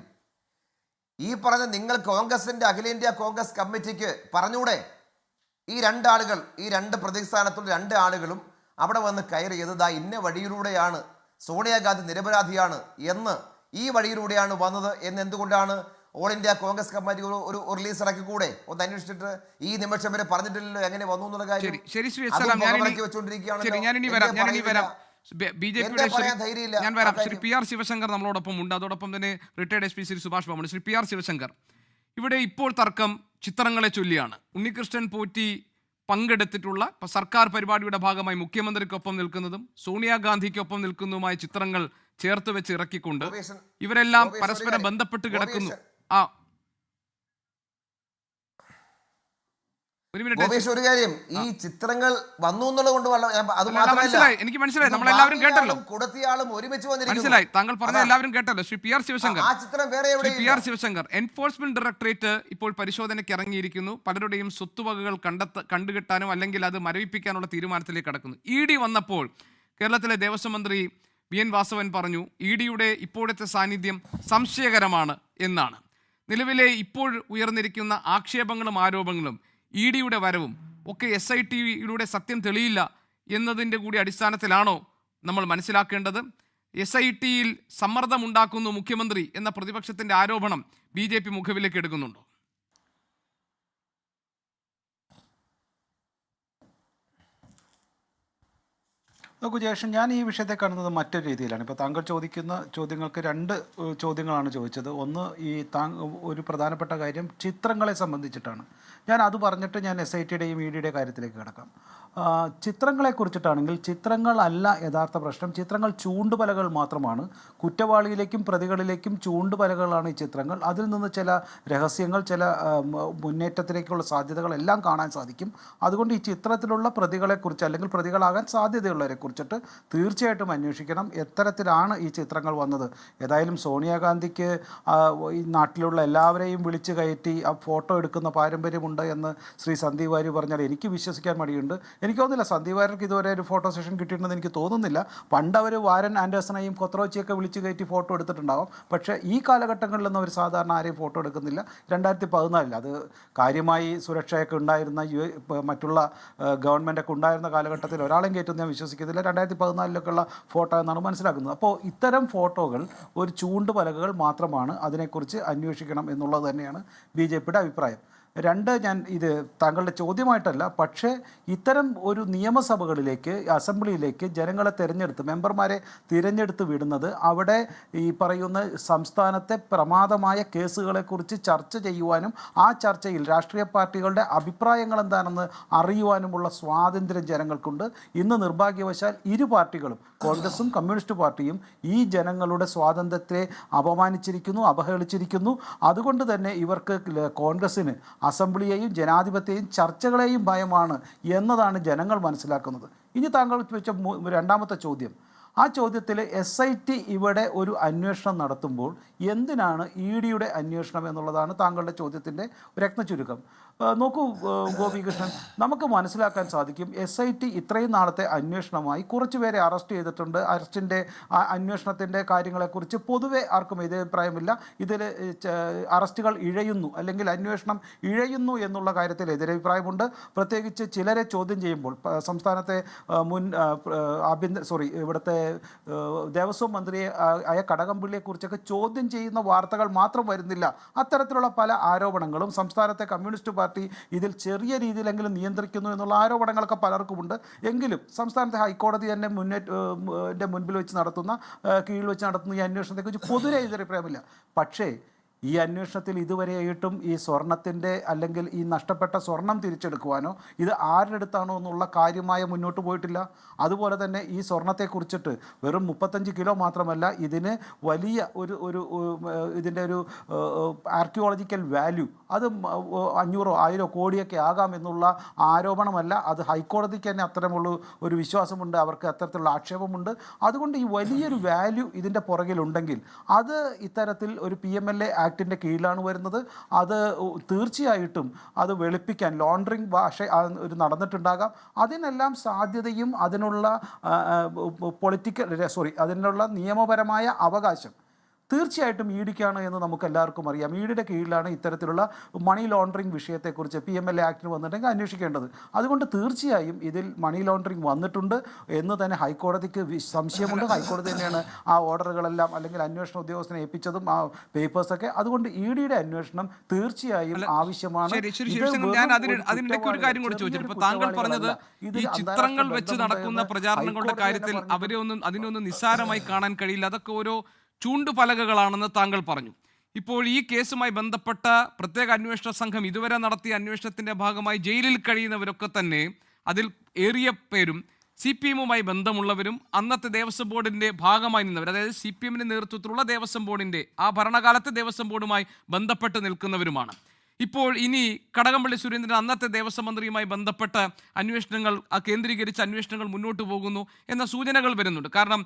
ഈ പറഞ്ഞ നിങ്ങൾ കോൺഗ്രസിന്റെ അഖിലേന്ത്യാ കോൺഗ്രസ് കമ്മിറ്റിക്ക് പറഞ്ഞൂടെ? ഈ രണ്ട് പ്രതിസ്ഥാനത്തുള്ള 2 ആളുകളും അവിടെ വന്ന് കയറിയത് ഇന്ന വഴിയിലൂടെയാണ്, സോണിയാഗാന്ധി നിരപരാധിയാണ് എന്ന്, ഈ വഴിയിലൂടെയാണ് വന്നത് എന്ന് എന്തുകൊണ്ടാണ് ഓൾ ഇന്ത്യ കോൺഗ്രസ് കമ്മിറ്റി ഒരു റിലീസ് ഇറക്കി കൂടെ? ഒന്ന് അന്വേഷിച്ചിട്ട് ഈ നിമിഷം വരെ പറഞ്ഞിട്ടില്ലല്ലോ എങ്ങനെ വന്നു എന്നുള്ള കാര്യം. ശ്രീ PR ശിവശങ്കർ നമ്മളോടൊപ്പം ഉണ്ട്. അതോടൊപ്പം തന്നെ retired SP Shri Subhash Babu. Shri PR Sivasankar, ഇവിടെ ഇപ്പോൾ തർക്കം ചിത്രങ്ങളെ ചൊല്ലിയാണ്. ഉണ്ണികൃഷ്ണൻ പോറ്റി പങ്കെടുത്തിട്ടുള്ള സർക്കാർ പരിപാടിയുടെ ഭാഗമായി മുഖ്യമന്ത്രിക്കൊപ്പം നിൽക്കുന്നതും സോണിയാഗാന്ധിക്കൊപ്പം നിൽക്കുന്നതുമായ ചിത്രങ്ങൾ ചേർത്ത് വെച്ച് ഇറക്കിക്കൊണ്ട് ഇവരെല്ലാം പരസ്പരം ബന്ധപ്പെട്ട് കിടക്കുന്നു. ഒരു കാര്യം, ഈ ചിത്രങ്ങൾ വന്നു എന്നുള്ളത് എനിക്ക് മനസ്സിലായി, നമ്മളെല്ലാവരും കേട്ടല്ലോ. കൊടുത്തിയാളും ഒരുമിച്ച് മനസ്സിലായി, താങ്കൾ പറഞ്ഞ എല്ലാവരും കേട്ടല്ലോ. Shri PR Sivasankar, enforcement directorate ഇപ്പോൾ പരിശോധനയ്ക്ക് ഇറങ്ങിയിരിക്കുന്നു. പലരുടെയും സ്വത്തുവകകൾ കണ്ടുകെട്ടാനും അല്ലെങ്കിൽ അത് മരവിപ്പിക്കാനുള്ള തീരുമാനത്തിലേക്ക് കടക്കുന്നു. ED വന്നപ്പോൾ കേരളത്തിലെ ദേവസ്വം മന്ത്രി VN വാസവൻ പറഞ്ഞു, EDയുടെ ഇപ്പോഴത്തെ സാന്നിധ്യം സംശയകരമാണ് എന്നാണ്. നിലവിലെ ഇപ്പോൾ ഉയർന്നിരിക്കുന്ന ആക്ഷേപങ്ങളും ആരോപണങ്ങളും EDയുടെ വരവും ഒക്കെ SITയിലൂടെ സത്യം തെളിയില്ല എന്നതിൻ്റെ കൂടി അടിസ്ഥാനത്തിലാണോ നമ്മൾ മനസ്സിലാക്കേണ്ടത്? SITയിൽ സമ്മർദ്ദമുണ്ടാക്കുന്നു മുഖ്യമന്ത്രി എന്ന പ്രതിപക്ഷത്തിൻ്റെ ആരോപണം BJP മുഖവിലേക്ക് എടുക്കുന്നുണ്ടോ? നോക്കൂ ജേഷൻ, ഞാൻ ഈ വിഷയത്തെ കാണുന്നത് മറ്റൊരു രീതിയിലാണ്. ഇപ്പോൾ താങ്കൾ ചോദിക്കുന്ന ചോദ്യങ്ങൾക്ക് 2 ചോദ്യങ്ങളാണ് ചോദിച്ചത്. ഒന്ന്, ഒരു പ്രധാനപ്പെട്ട കാര്യം ചിത്രങ്ങളെ സംബന്ധിച്ചിട്ടാണ്. ഞാൻ അത് പറഞ്ഞിട്ട് ഞാൻ SITയുടെയും EDയുടെ കാര്യത്തിലേക്ക് കിടക്കാം. ചിത്രങ്ങളെക്കുറിച്ചിട്ടാണെങ്കിൽ ചിത്രങ്ങളല്ല യഥാർത്ഥ പ്രശ്നം. ചിത്രങ്ങൾ ചൂണ്ടുപലകൾ മാത്രമാണ്. കുറ്റവാളിയിലേക്കും പ്രതികളിലേക്കും ചൂണ്ടുപലകളാണ് ഈ ചിത്രങ്ങൾ. അതിൽ നിന്ന് ചില രഹസ്യങ്ങൾ, ചില മുന്നേറ്റത്തിലേക്കുള്ള സാധ്യതകളെല്ലാം കാണാൻ സാധിക്കും. അതുകൊണ്ട് ഈ ചിത്രത്തിലുള്ള പ്രതികളെക്കുറിച്ച് അല്ലെങ്കിൽ പ്രതികളാകാൻ സാധ്യതയുള്ളവരെ കുറിച്ചിട്ട് തീർച്ചയായിട്ടും അന്വേഷിക്കണം. എത്തരത്തിലാണ് ഈ ചിത്രങ്ങൾ വന്നത്? ഏതായാലും സോണിയാഗാന്ധിക്ക് ഈ നാട്ടിലുള്ള എല്ലാവരെയും വിളിച്ചു കയറ്റി ആ ഫോട്ടോ എടുക്കുന്ന പാരമ്പര്യം ഉണ്ട് എന്ന് ശ്രീ സന്ദീപ് വാര്യർ പറഞ്ഞാൽ എനിക്ക് വിശ്വസിക്കാൻ മടിയുണ്ട്. എനിക്ക് തോന്നുന്നില്ല സന്ദീപ് വാര്യർക്ക് ഇതുവരെ ഒരു ഫോട്ടോ സെഷൻ കിട്ടിയിട്ടുണ്ടെന്ന് എനിക്ക് തോന്നുന്നില്ല. പണ്ട് അവർ വാരൻ ആൻഡേഴ്സണെയും കൊത്രോച്ചിയൊക്കെ വിളിച്ച് കയറ്റി ഫോട്ടോ എടുത്തിട്ടുണ്ടാവും. പക്ഷേ ഈ കാലഘട്ടങ്ങളിലൊന്നും അവർ സാധാരണ ആരെയും ഫോട്ടോ എടുക്കുന്നില്ല. 2014 അത് കാര്യമായി സുരക്ഷയൊക്കെ ഉണ്ടായിരുന്ന മറ്റുള്ള ഗവൺമെൻറ്റൊക്കെ ഉണ്ടായിരുന്ന കാലഘട്ടത്തിൽ ഒരാളെയും കയറ്റും ഞാൻ വിശ്വസിക്കുന്നില്ല. 2014 ഫോട്ടോ എന്നാണ് മനസ്സിലാക്കുന്നത്. അപ്പോൾ ഇത്തരം ഫോട്ടോകൾ ഒരു ചൂണ്ടുപലകകൾ മാത്രമാണ്, അതിനെക്കുറിച്ച് അന്വേഷിക്കണം എന്നുള്ളത് തന്നെയാണ് BJPയുടെ അഭിപ്രായം. 2, ഞാൻ ഇത് താങ്കളുടെ ചോദ്യമായിട്ടല്ല, പക്ഷേ ഇത്തരം ഒരു നിയമസഭകളിലേക്ക് അസംബ്ലിയിലേക്ക് ജനങ്ങളെ തിരഞ്ഞെടുത്ത് മെമ്പർമാരെ തിരഞ്ഞെടുത്ത് വിടുന്നത് അവിടെ ഈ പറയുന്ന സംസ്ഥാനത്തെ പ്രമാദമായ കേസുകളെക്കുറിച്ച് ചർച്ച ചെയ്യുവാനും ആ ചർച്ചയിൽ രാഷ്ട്രീയ പാർട്ടികളുടെ അഭിപ്രായങ്ങൾ എന്താണെന്ന് അറിയുവാനുമുള്ള സ്വാതന്ത്ര്യം ജനങ്ങൾക്കുണ്ട്. ഇന്ന് നിർഭാഗ്യവശാൽ ഇരു പാർട്ടികളും കോൺഗ്രസും കമ്മ്യൂണിസ്റ്റ് പാർട്ടിയും ഈ ജനങ്ങളുടെ സ്വാതന്ത്ര്യത്തെ അപമാനിച്ചിരിക്കുന്നു, അവഹേളിച്ചിരിക്കുന്നു. അതുകൊണ്ട് തന്നെ ഇവർക്ക് കോൺഗ്രസ്സിന് അസംബ്ലിയെയും ജനാധിപത്യത്തെയും ചർച്ചകളെയും ഭയമാണ് എന്നതാണ് ജനങ്ങൾ മനസ്സിലാക്കുന്നത്. ഇനി താങ്കൾ ചോദിച്ച രണ്ടാമത്തെ ചോദ്യം, ആ ചോദ്യത്തിൽ SIT ഇവിടെ ഒരു അന്വേഷണം നടത്തുമ്പോൾ എന്തിനാണ് EDയുടെ അന്വേഷണം എന്നുള്ളതാണ് താങ്കളുടെ ചോദ്യത്തിൻ്റെ രത്നചുരുക്കം. നോക്കൂ ഗോപികൃഷ്ണൻ, നമുക്ക് മനസ്സിലാക്കാൻ സാധിക്കും SIT ഇത്രയും നാളത്തെ അന്വേഷണമായി കുറച്ച് പേരെ അറസ്റ്റ് ചെയ്തിട്ടുണ്ട്. അറസ്റ്റിൻ്റെ അന്വേഷണത്തിൻ്റെ കാര്യങ്ങളെക്കുറിച്ച് പൊതുവെ ആർക്കും എതിരഭിപ്രായമില്ല. ഇതിൽ അറസ്റ്റുകൾ ഇഴയുന്നു അല്ലെങ്കിൽ അന്വേഷണം ഇഴയുന്നു എന്നുള്ള കാര്യത്തിൽ എതിരഭിപ്രായമുണ്ട്. പ്രത്യേകിച്ച് ചിലരെ ചോദ്യം ചെയ്യുമ്പോൾ സംസ്ഥാനത്തെ മുൻ ഇവിടുത്തെ ദേവസ്വം മന്ത്രിയെ ആയ കടകംപള്ളിയെക്കുറിച്ചൊക്കെ ചോദ്യം ചെയ്യുന്ന വാർത്തകൾ മാത്രം വരുന്നില്ല. അത്തരത്തിലുള്ള പല ആരോപണങ്ങളും സംസ്ഥാനത്തെ കമ്മ്യൂണിസ്റ്റ് പാർട്ടി ഇതിൽ ചെറിയ രീതിയിലെങ്കിലും നിയന്ത്രിക്കുന്നു എന്നുള്ള ആരോപണങ്ങളൊക്കെ പലർക്കുമുണ്ട്. എങ്കിലും സംസ്ഥാനത്തെ ഹൈക്കോടതി തന്നെ മുൻപിൽ വെച്ച് നടത്തുന്ന കീഴിൽ വെച്ച് നടത്തുന്ന ഈ അന്വേഷണത്തെക്കുറിച്ച് പൊതുവെ എതിരഭിപ്രായമില്ല. പക്ഷേ ഈ അന്വേഷണത്തിൽ ഇതുവരെയായിട്ടും ഈ സ്വർണത്തിൻ്റെ അല്ലെങ്കിൽ ഈ നഷ്ടപ്പെട്ട സ്വർണം തിരിച്ചെടുക്കുവാനോ ഇത് ആരുടെ അടുത്താണോ എന്നുള്ള കാര്യമായ മുന്നോട്ട് പോയിട്ടില്ല. അതുപോലെ തന്നെ ഈ സ്വർണത്തെക്കുറിച്ചിട്ട് വെറും 35 കിലോ മാത്രമല്ല, ഇതിന് വലിയ ഇതിൻ്റെ ഒരു ആർക്കിയോളജിക്കൽ വാല്യൂ അത് 500 1000 കോടിയൊക്കെ ആകാം എന്നുള്ള ആരോപണമല്ല. അത് ഹൈക്കോടതിക്ക് തന്നെ അത്തരമുള്ള ഒരു വിശ്വാസമുണ്ട്, അവർക്ക് അത്തരത്തിലുള്ള ആക്ഷേപമുണ്ട്. അതുകൊണ്ട് ഈ വലിയൊരു വാല്യൂ ഇതിൻ്റെ പുറകിലുണ്ടെങ്കിൽ അത് ഇത്തരത്തിൽ ഒരു PMLA ആക്ടിൻ്റെ കീഴിലാണ് വരുന്നത്. അത് തീർച്ചയായിട്ടും അത് വെളുപ്പിക്കാൻ ലോണ്ടറിങ് ഒരു നടന്നിട്ടുണ്ടാകാം. അതിനെല്ലാം സാധ്യതയും അതിനുള്ള നിയമപരമായ അവകാശം തീർച്ചയായിട്ടും EDക്കാണ് എന്ന് നമുക്ക് എല്ലാവർക്കും അറിയാം. EDയുടെ കീഴിലാണ് ഇത്തരത്തിലുള്ള മണി ലോണ്ടറിങ് വിഷയത്തെക്കുറിച്ച് PMLA ആക്ടിന് വന്നിട്ടുണ്ടെങ്കിൽ അന്വേഷിക്കേണ്ടത്. അതുകൊണ്ട് തീർച്ചയായും ഇതിൽ മണി ലോണ്ടറിങ് വന്നിട്ടുണ്ട് എന്ന് തന്നെ ഹൈക്കോടതിക്ക് സംശയമുണ്ട്. ഹൈക്കോടതി തന്നെയാണ് ആ ഓർഡറുകളെല്ലാം അല്ലെങ്കിൽ അന്വേഷണ ഉദ്യോഗസ്ഥനെ ഏൽപ്പിച്ചതും ആ പേപ്പേഴ്സൊക്കെ. അതുകൊണ്ട് EDയുടെ അന്വേഷണം തീർച്ചയായും ആവശ്യമാണ്. ഒരു കാര്യം കൂടി ചോദിച്ചിട്ട് താങ്കൾ പറഞ്ഞത് ഈ ചിത്രങ്ങൾ വെച്ച് നടക്കുന്ന പ്രചാരണങ്ങളുടെ കാര്യത്തിൽ അതിനൊന്നും നിസ്സാരമായി കാണാൻ കഴിയില്ല, അതൊക്കെ ഓരോ ചൂണ്ടുപലകകളാണെന്ന് താങ്കൾ പറഞ്ഞു. ഇപ്പോൾ ഈ കേസുമായി ബന്ധപ്പെട്ട പ്രത്യേക അന്വേഷണ സംഘം ഇതുവരെ നടത്തിയ അന്വേഷണത്തിന്റെ ഭാഗമായി ജയിലിൽ കഴിയുന്നവരൊക്കെ തന്നെ അതിൽ ഏറിയ പേരും CPMുമായി ബന്ധമുള്ളവരും അന്നത്തെ ദേവസ്വം ബോർഡിന്റെ ഭാഗമായി നിന്നവർ, അതായത് CPMന്റെ നേതൃത്വത്തിലുള്ള ദേവസ്വം ബോർഡിന്റെ ആ ഭരണകാലത്തെ ദേവസ്വം ബോർഡുമായി ബന്ധപ്പെട്ട് നിൽക്കുന്നവരുമാണ്. ഇപ്പോൾ ഇനി കടകംപള്ളി സുരേന്ദ്രൻ അന്നത്തെ ദേവസ്വം മന്ത്രിയുമായി ബന്ധപ്പെട്ട അന്വേഷണങ്ങൾ കേന്ദ്രീകരിച്ച് അന്വേഷണങ്ങൾ മുന്നോട്ട് പോകുന്നു എന്ന സൂചനകൾ വരുന്നുണ്ട്. കാരണം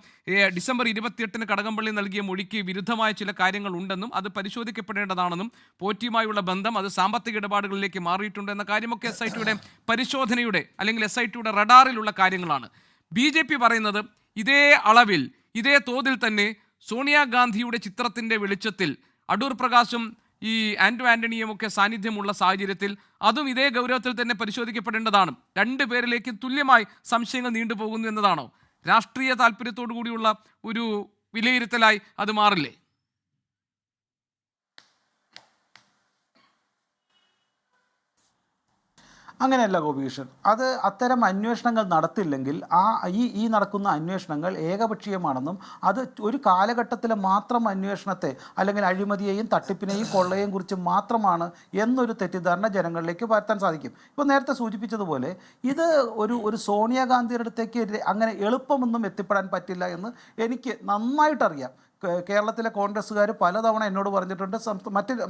ഡിസംബർ 28 കടകംപള്ളി നൽകിയ മൊഴിക്ക് വിരുദ്ധമായ ചില കാര്യങ്ങൾ ഉണ്ടെന്നും അത് പരിശോധിക്കപ്പെടേണ്ടതാണെന്നും പോറ്റിയുമായുള്ള ബന്ധം അത് സാമ്പത്തിക ഇടപാടുകളിലേക്ക് മാറിയിട്ടുണ്ട് എന്ന കാര്യമൊക്കെ SITയുടെ പരിശോധനയുടെ അല്ലെങ്കിൽ SITയുടെ റഡാറിലുള്ള കാര്യങ്ങളാണ്. BJP പറയുന്നത് ഇതേ അളവിൽ ഇതേ തോതിൽ തന്നെ സോണിയാഗാന്ധിയുടെ ചിത്രത്തിൻ്റെ വെളിച്ചത്തിൽ അടൂർ പ്രകാശും ഈ ആന്റണിയും ഒക്കെ സാന്നിധ്യമുള്ള സാഹചര്യത്തിൽ അതും ഇതേ ഗൗരവത്തിൽ തന്നെ പരിശോധിക്കപ്പെടേണ്ടതാണ്. 2 പേരിലേക്കും തുല്യമായി സംശയങ്ങൾ നീണ്ടുപോകുന്നു എന്നതാണോ രാഷ്ട്രീയ താല്പര്യത്തോടു കൂടിയുള്ള ഒരു വിലയിരുത്തലായി അത് മാറില്ലേ? അങ്ങനെയല്ല ഗോപികൃഷ്ണൻ, അത് അത്തരം അന്വേഷണങ്ങൾ നടത്തില്ലെങ്കിൽ ഈ നടക്കുന്ന അന്വേഷണങ്ങൾ ഏകപക്ഷീയമാണെന്നും അത് ഒരു കാലഘട്ടത്തിലെ മാത്രം അന്വേഷണത്തെ അല്ലെങ്കിൽ അഴിമതിയെയും തട്ടിപ്പിനെയും കൊള്ളയെയും കുറിച്ച് മാത്രമാണ് എന്നൊരു തെറ്റിദ്ധാരണ ജനങ്ങളിലേക്ക് പരത്താൻ സാധിക്കും. ഇപ്പോൾ നേരത്തെ സൂചിപ്പിച്ചതുപോലെ ഇത് ഒരു സോണിയാഗാന്ധിയുടെ അടുത്തേക്ക് അങ്ങനെ എളുപ്പമൊന്നും എത്തിപ്പെടാൻ പറ്റില്ല എന്ന് എനിക്ക് നന്നായിട്ടറിയാം. കേരളത്തിലെ കോൺഗ്രസ്സുകാർ പലതവണ എന്നോട് പറഞ്ഞിട്ടുണ്ട്.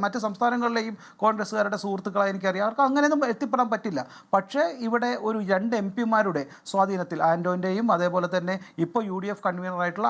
മറ്റ് സംസ്ഥാനങ്ങളിലെയും കോൺഗ്രസ്സുകാരുടെ സുഹൃത്തുക്കളായി എനിക്കറിയാം. അവർക്ക് അങ്ങനെയൊന്നും എത്തിപ്പെടാൻ പറ്റില്ല. പക്ഷേ ഇവിടെ ഒരു 2 MP-മാരുടെ സ്വാധീനത്തിൽ, ആൻറ്റോൻ്റെയും അതേപോലെ തന്നെ ഇപ്പോൾ UDF കൺവീനറായിട്ടുള്ള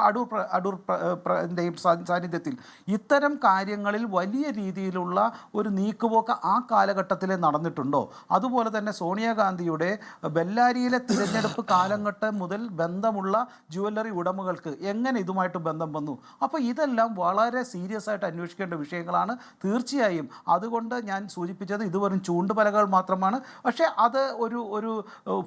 അടൂറിൻ്റെയും സാന്നിധ്യത്തിൽ ഇത്തരം കാര്യങ്ങളിൽ വലിയ രീതിയിലുള്ള ഒരു നീക്കുപോക്ക് ആ കാലഘട്ടത്തിൽ നടന്നിട്ടുണ്ടോ? അതുപോലെ തന്നെ സോണിയാഗാന്ധിയുടെ ബെല്ലാരിയിലെ തിരഞ്ഞെടുപ്പ് കാലഘട്ടം മുതൽ ബന്ധമുള്ള ജുവല്ലറി ഉടമകൾക്ക് എങ്ങനെ ഇതുമായിട്ട് ബന്ധം വന്നു? അപ്പോൾ ഇതെല്ലാം വളരെ സീരിയസ് ആയിട്ട് അന്വേഷിക്കേണ്ട വിഷയങ്ങളാണ് തീർച്ചയായും. അതുകൊണ്ട് ഞാൻ സൂചിപ്പിച്ചത് ഇത് വെറും ചൂണ്ടുപലകൾ മാത്രമാണ്. പക്ഷേ അത് ഒരു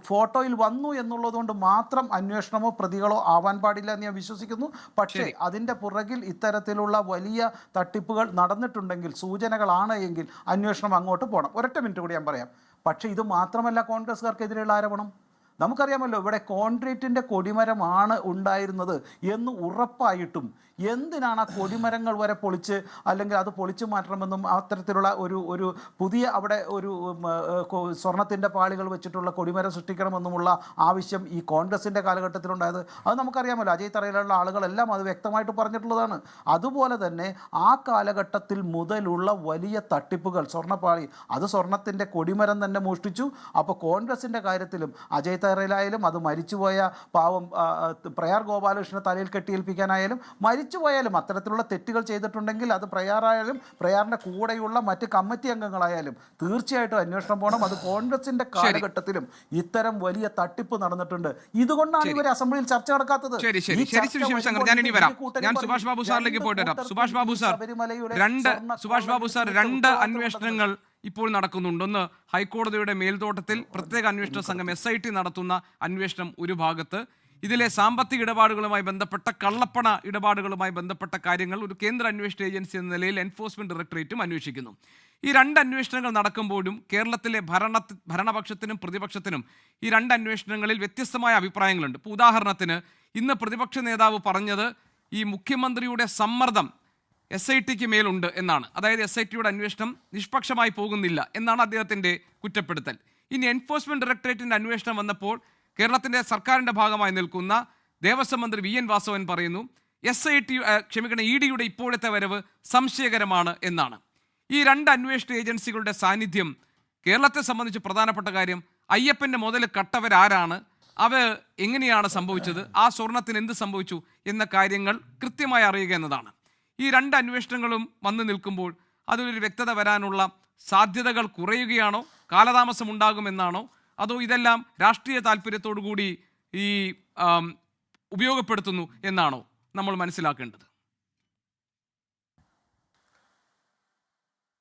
ഫോട്ടോയിൽ വന്നു എന്നുള്ളതുകൊണ്ട് മാത്രം അന്വേഷണമോ പ്രതികളോ ആവാൻ പാടില്ല എന്ന് ഞാൻ വിശ്വസിക്കുന്നു. പക്ഷേ അതിൻ്റെ പുറകിൽ ഇത്തരത്തിലുള്ള വലിയ തട്ടിപ്പുകൾ നടന്നിട്ടുണ്ടെങ്കിൽ, സൂചനകളാണ് എങ്കിൽ അന്വേഷണം അങ്ങോട്ട് പോകണം. ഒരൊറ്റ മിനിറ്റ് കൂടി ഞാൻ പറയാം. പക്ഷേ ഇത് മാത്രമല്ല കോൺഗ്രസ്സുകാർക്കെതിരെയുള്ള ആരോപണം. നമുക്കറിയാമല്ലോ, ഇവിടെ കോൺക്രീറ്റിൻ്റെ കൊടിമരമാണ് ഉണ്ടായിരുന്നത് എന്ന് ഉറപ്പായിട്ടും എന്തിനാണ് ആ കൊടിമരങ്ങൾ വരെ പൊളിച്ച്, അല്ലെങ്കിൽ അത് പൊളിച്ചു മാറ്റണമെന്നും അത്തരത്തിലുള്ള ഒരു പുതിയ അവിടെ ഒരു സ്വർണത്തിൻ്റെ പാളികൾ വെച്ചിട്ടുള്ള കൊടിമരം സൃഷ്ടിക്കണമെന്നുമുള്ള ആവശ്യം ഈ കോൺഗ്രസിൻ്റെ കാലഘട്ടത്തിലുണ്ടായത്? അത് നമുക്കറിയാമല്ലോ. അജയ് തറയിലുള്ള ആളുകളെല്ലാം അത് വ്യക്തമായിട്ട് പറഞ്ഞിട്ടുള്ളതാണ്. അതുപോലെ തന്നെ ആ കാലഘട്ടത്തിൽ മുതലുള്ള വലിയ തട്ടിപ്പുകൾ, സ്വർണ്ണപ്പാളി, അത് സ്വർണത്തിൻ്റെ കൊടിമരം തന്നെ മോഷ്ടിച്ചു. അപ്പോൾ കോൺഗ്രസിൻ്റെ കാര്യത്തിലും അജയ് തറയിലായാലും, അത് മരിച്ചുപോയ പാവം പ്രയാർ ഗോപാലകൃഷ്ണനെ തലയിൽ കെട്ടിയേൽപ്പിക്കാനായാലും, മരിച്ചുപോയാലും അത്തരത്തിലുള്ള തെറ്റുകൾ ചെയ്തിട്ടുണ്ടെങ്കിൽ അത് പ്രയാറായാലും പ്രയാറിൻ്റെ കൂടെയുള്ള മറ്റ് കമ്മിറ്റി അംഗങ്ങളായാലും തീർച്ചയായിട്ടും അന്വേഷണം പോകണം. അത് കോൺഗ്രസിൻ്റെ കാലഘട്ടത്തിലും ഇത്തരം വലിയ തട്ടിപ്പ് നടന്നിട്ടുണ്ട്. ഇതുകൊണ്ടാണ് ഇവർ അസംബ്ലിയിൽ ചർച്ച നടക്കാത്തത്. ഞാൻ സുഭാഷ് ബാബു സാറിലേക്ക് പോയിട്ട് വരാം. സുഭാഷ് ബാബു സാർ, രണ്ട് അന്വേഷണങ്ങൾ ഇപ്പോൾ നടക്കുന്നുണ്ട്. ഒന്ന്, ഹൈക്കോടതിയുടെ മേൽനോട്ടത്തിൽ പ്രത്യേക അന്വേഷണ സംഘം SIT നടത്തുന്ന അന്വേഷണം ഒരു ഭാഗത്ത്, ഇതിലെ സാമ്പത്തിക ഇടപാടുകളുമായി ബന്ധപ്പെട്ട, കള്ളപ്പണ ഇടപാടുകളുമായി ബന്ധപ്പെട്ട കാര്യങ്ങൾ ഒരു കേന്ദ്ര അന്വേഷണ ഏജൻസി എന്ന നിലയിൽ എൻഫോഴ്സ്മെന്റ് ഡയറക്ടറേറ്റും അന്വേഷിക്കുന്നു. ഈ 2 അന്വേഷണങ്ങൾ നടക്കുമ്പോഴും കേരളത്തിലെ ഭരണപക്ഷത്തിനും പ്രതിപക്ഷത്തിനും ഈ 2 അന്വേഷണങ്ങളിൽ വ്യത്യസ്തമായ അഭിപ്രായങ്ങളുണ്ട്. ഇപ്പോൾ ഉദാഹരണത്തിന്, ഇന്ന് പ്രതിപക്ഷ നേതാവ് പറഞ്ഞത് ഈ മുഖ്യമന്ത്രിയുടെ സമ്മർദ്ദം SITക്ക് മേലുണ്ട് എന്നാണ്. അതായത് SITയുടെ അന്വേഷണം നിഷ്പക്ഷമായി പോകുന്നില്ല എന്നാണ് അദ്ദേഹത്തിൻ്റെ കുറ്റപ്പെടുത്തൽ. ഇനി എൻഫോഴ്സ്മെന്റ് ഡയറക്ടറേറ്റിൻ്റെ അന്വേഷണം വന്നപ്പോൾ കേരളത്തിൻ്റെ സർക്കാരിൻ്റെ ഭാഗമായി നിൽക്കുന്ന ദേവസ്വം മന്ത്രി VN വാസവൻ പറയുന്നു EDയുടെ ഇപ്പോഴത്തെ വരവ് സംശയകരമാണ് എന്നാണ്. ഈ 2 അന്വേഷണ ഏജൻസികളുടെ സാന്നിധ്യം കേരളത്തെ സംബന്ധിച്ച് പ്രധാനപ്പെട്ട കാര്യം, അയ്യപ്പൻ്റെ മുതൽ കട്ടവരാരാണ്, അവ എങ്ങനെയാണ് സംഭവിച്ചത്, ആ സ്വർണത്തിന് എന്ത് സംഭവിച്ചു എന്ന കാര്യങ്ങൾ കൃത്യമായി അറിയുക എന്നതാണ്. ഈ 2 അന്വേഷണങ്ങളും വന്നു നിൽക്കുമ്പോൾ അതിലൊരു വ്യക്തത വരാനുള്ള സാധ്യതകൾ കുറയുകയാണോ, കാലതാമസം ഉണ്ടാകുമെന്നാണോ, അതോ ഇതെല്ലാം രാഷ്ട്രീയ താല്പര്യത്തോടു കൂടി ഈ ഉപയോഗപ്പെടുത്തുന്നു എന്നാണോ നമ്മൾ മനസ്സിലാക്കേണ്ടത്?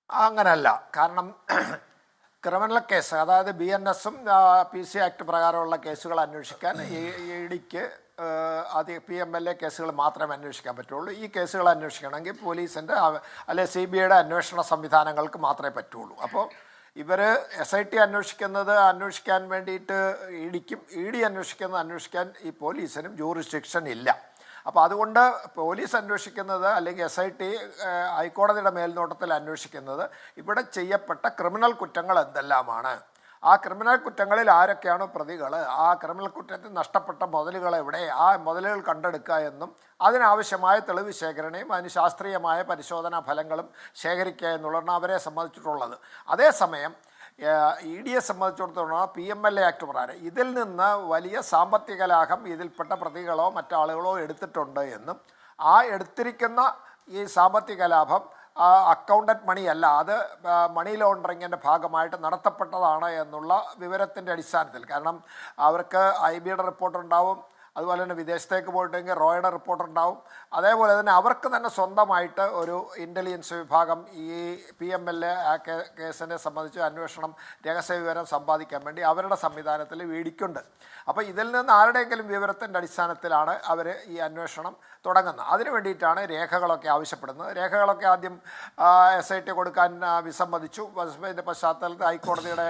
അങ്ങനല്ല. കാരണം ക്രിമിനൽ കേസ്, അതായത് BNS-ഉം PC ആക്ട് പ്രകാരമുള്ള കേസുകൾ അന്വേഷിക്കാൻ EDക്ക് PMLA കേസുകൾ മാത്രമേ അന്വേഷിക്കാൻ പറ്റുള്ളൂ. ഈ കേസുകൾ അന്വേഷിക്കണമെങ്കിൽ പോലീസിൻ്റെ അല്ലെ CBIയുടെ അന്വേഷണ സംവിധാനങ്ങൾക്ക് മാത്രമേ പറ്റുള്ളൂ. അപ്പോൾ ഇവർ SIT അന്വേഷിക്കാൻ വേണ്ടിയിട്ട് EDക്കും, ED അന്വേഷിക്കാൻ ഈ പോലീസിനും ജൂറിസ്ഡിക്ഷൻ ഇല്ല. അപ്പോൾ അതുകൊണ്ട് പോലീസ് അന്വേഷിക്കുന്നത്, അല്ലെങ്കിൽ SIT ഹൈക്കോടതിയുടെ മേൽനോട്ടത്തിൽ അന്വേഷിക്കുന്നത് ഇവിടെ ചെയ്യപ്പെട്ട ക്രിമിനൽ കുറ്റങ്ങൾ എന്തെല്ലാമാണ്, ആ ക്രിമിനൽ കുറ്റങ്ങളിൽ ആരൊക്കെയാണ് പ്രതികൾ, ആ ക്രിമിനൽ കുറ്റത്തിൽ നഷ്ടപ്പെട്ട മുതലുകൾ എവിടെ, ആ മുതലുകൾ കണ്ടെടുക്കുക എന്നും അതിനാവശ്യമായ തെളിവ് ശേഖരണയും അതിന് ശാസ്ത്രീയമായ പരിശോധനാ ഫലങ്ങളും ശേഖരിക്കുക എന്നുള്ളതാണ് അവരെ സംബന്ധിച്ചിട്ടുള്ളത്. അതേസമയം EDയെ സംബന്ധിച്ചിടത്തോളം PMLA ആക്ട് പ്രകാരം ഇതിൽ നിന്ന് വലിയ സാമ്പത്തിക ലാഭം ഇതിൽപ്പെട്ട പ്രതികളോ മറ്റാളുകളോ എടുത്തിട്ടുണ്ട് എന്നും, ആ എടുത്തിരിക്കുന്ന ഈ സാമ്പത്തിക ലാഭം അക്കൗണ്ടഡ് മണിയല്ല, അത് മണി ലോണ്ടറിങ്ങിൻ്റെ ഭാഗമായിട്ട് നടത്തപ്പെട്ടതാണ് എന്നുള്ള വിവരത്തിൻ്റെ അടിസ്ഥാനത്തിൽ, കാരണം അവർക്ക് IBയുടെ റിപ്പോർട്ടുണ്ടാവും, അതുപോലെ തന്നെ വിദേശത്തേക്ക് പോയിട്ടെങ്കിൽ റോയുടെ റിപ്പോർട്ടുണ്ടാവും, അതേപോലെ തന്നെ അവർക്ക് തന്നെ സ്വന്തമായിട്ട് ഒരു ഇൻ്റലിജൻസ് വിഭാഗം ഈ PMLA കേസിനെ സംബന്ധിച്ച് അന്വേഷണം, രഹസ്യ വിവരം സമ്പാദിക്കാൻ വേണ്ടി അവരുടെ സംവിധാനത്തിൽ EDക്കുണ്ട്. അപ്പോൾ ഇതിൽ നിന്ന് ആരുടെയെങ്കിലും വിവരത്തിൻ്റെ അടിസ്ഥാനത്തിലാണ് അവർ ഈ അന്വേഷണം തുടങ്ങുന്നത്. അതിനു വേണ്ടിയിട്ടാണ് രേഖകളൊക്കെ ആവശ്യപ്പെടുന്നത്. രേഖകളൊക്കെ ആദ്യം SIT കൊടുക്കാൻ വിസമ്മതിച്ചു. ഇതിൻ്റെ പശ്ചാത്തലത്തിൽ ഹൈക്കോടതിയുടെ